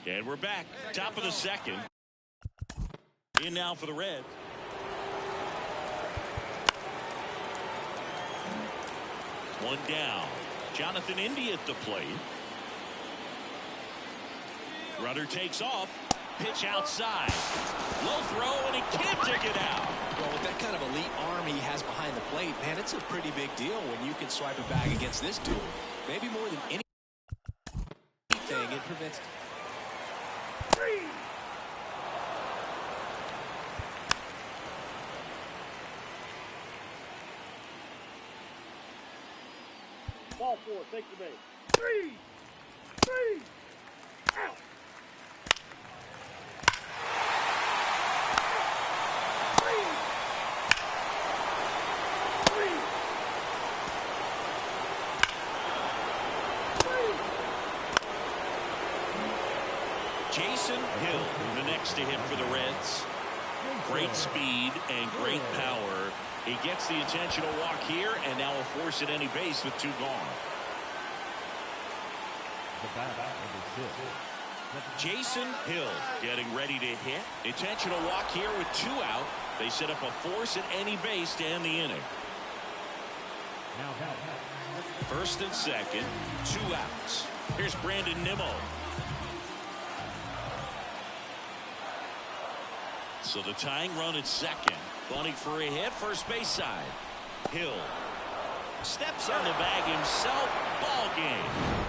And we're back. Top of the second. In now for the Reds. One down. Jonathan India at the plate. Runner takes off. Pitch outside. Low throw, and he can't take it out. Well, with that kind of elite arm he has behind the plate, man, it's a pretty big deal when you can swipe it back against this dude. Maybe more than anything, it prevents... Ball four, take the base. Three, out. Jason Hill, the next to hit for the Reds. Great speed and great power. He gets the intentional walk here, and now will force at any base with two gone. Jason Hill getting ready to hit. Intentional walk here with two out. They set up a force at any base to end the inning. First and second, two outs. Here's Brandon Nimmo. So the tying run at second. Bunting for a hit, first base side. Hill steps on the bag himself. Ball game.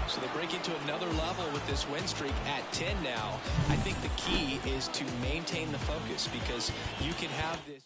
So they break into another level with this win streak at 10 now. I think the key is to maintain the focus, because you can have this.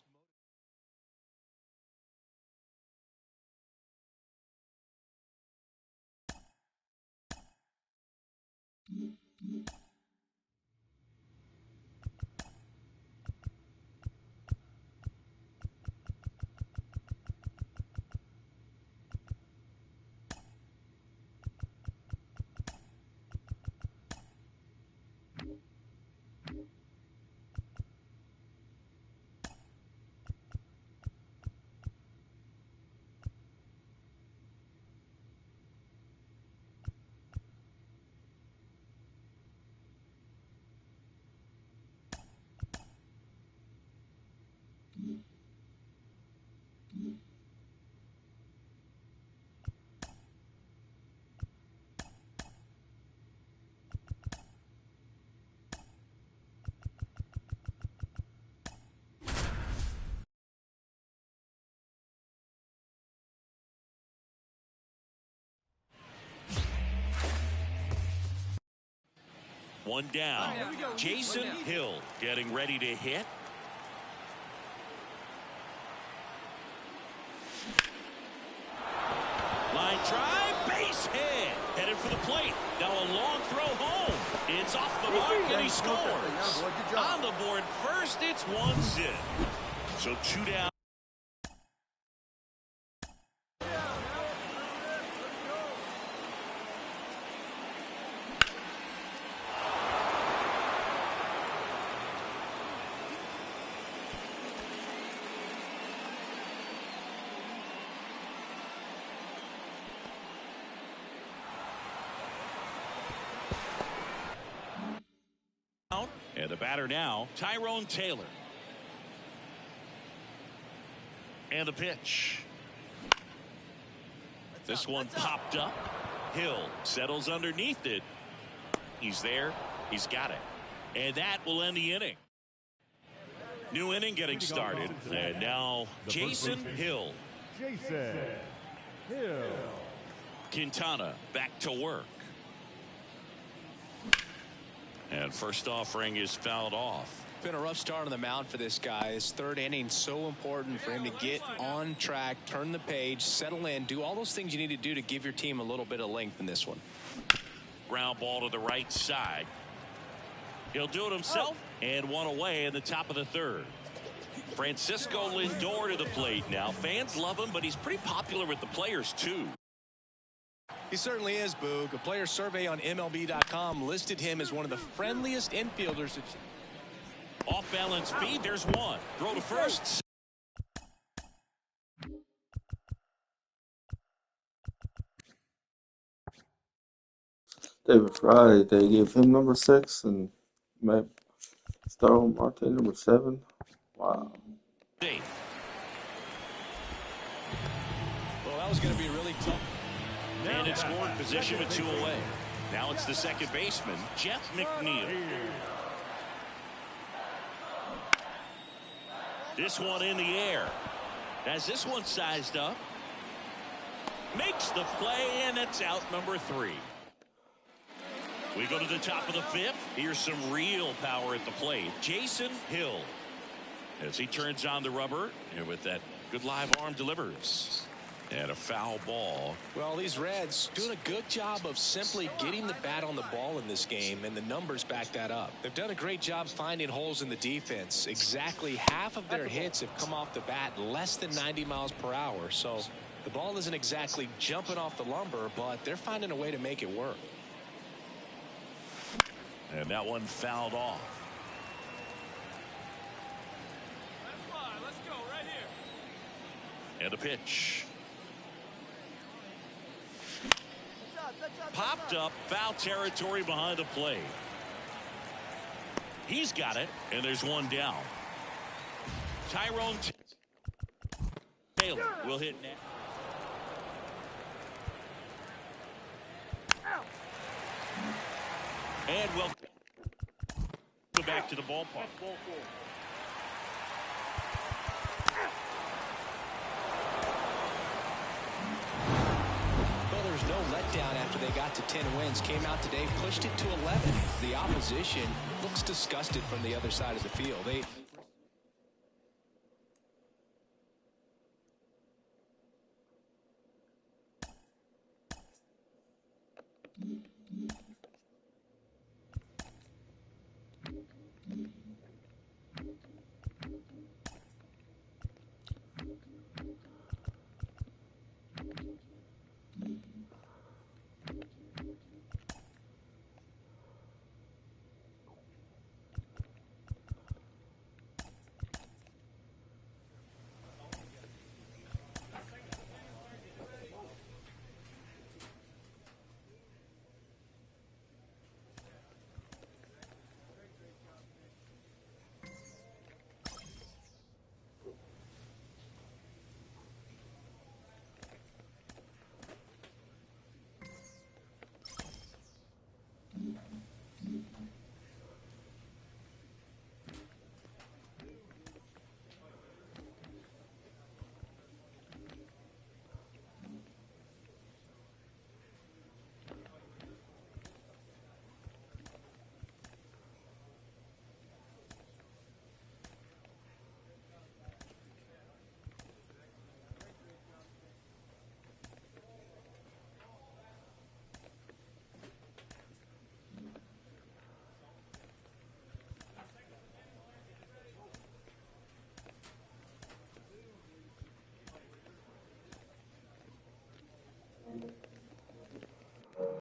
One down. Jason Hill getting ready to hit. Line drive, base hit. Headed for the plate. Now a long throw home. It's off the mark, and he scores. On the board first, it's 1-0. So two down. And the batter now, Tyrone Taylor. And the pitch. This one popped up. Hill settles underneath it. He's there. He's got it. And that will end the inning. New inning getting started. And now Jason Hill. Jason Hill. Quintana back to work. And first offering is fouled off. Been a rough start on the mound for this guy. His third inning, so important for him to get on track, turn the page, settle in, do all those things you need to do to give your team a little bit of length in this one. Ground ball to the right side. He'll do it himself, and one away in the top of the third. Francisco Lindor to the plate now. Fans love him, but he's pretty popular with the players too. He certainly is, Boog. A player survey on MLB.com listed him as one of the friendliest infielders. Off balance feed, there's one. Throw to first. David Fry, they gave him number 6 and Matt Starling Marte number 7. Wow. Well, that was going to be really tough. And it's scored position with 2 away. Now it's the second baseman, Jeff McNeil. This one in the air. As this one sized up. Makes the play, and it's out number 3. We go to the top of the 5th. Here's some real power at the plate. Jason Hill. As he turns on the rubber, and with that good live arm delivers. And a foul ball. Well, these Reds doing a good job of simply getting the bat on the ball in this game, and the numbers back that up. They've done a great job finding holes in the defense. Exactly half of their hits have come off the bat less than 90 miles per hour. So the ball isn't exactly jumping off the lumber, but they're finding a way to make it work. And that one fouled off. Let's go right here. And a pitch. Popped up, foul territory behind the plate. He's got it, and there's one down. Tyrone Taylor will hit now. And we'll go back to the ballpark. Well, there was no letdown after they got to 10 wins. Came out today, pushed it to 11. The opposition looks disgusted from the other side of the field. They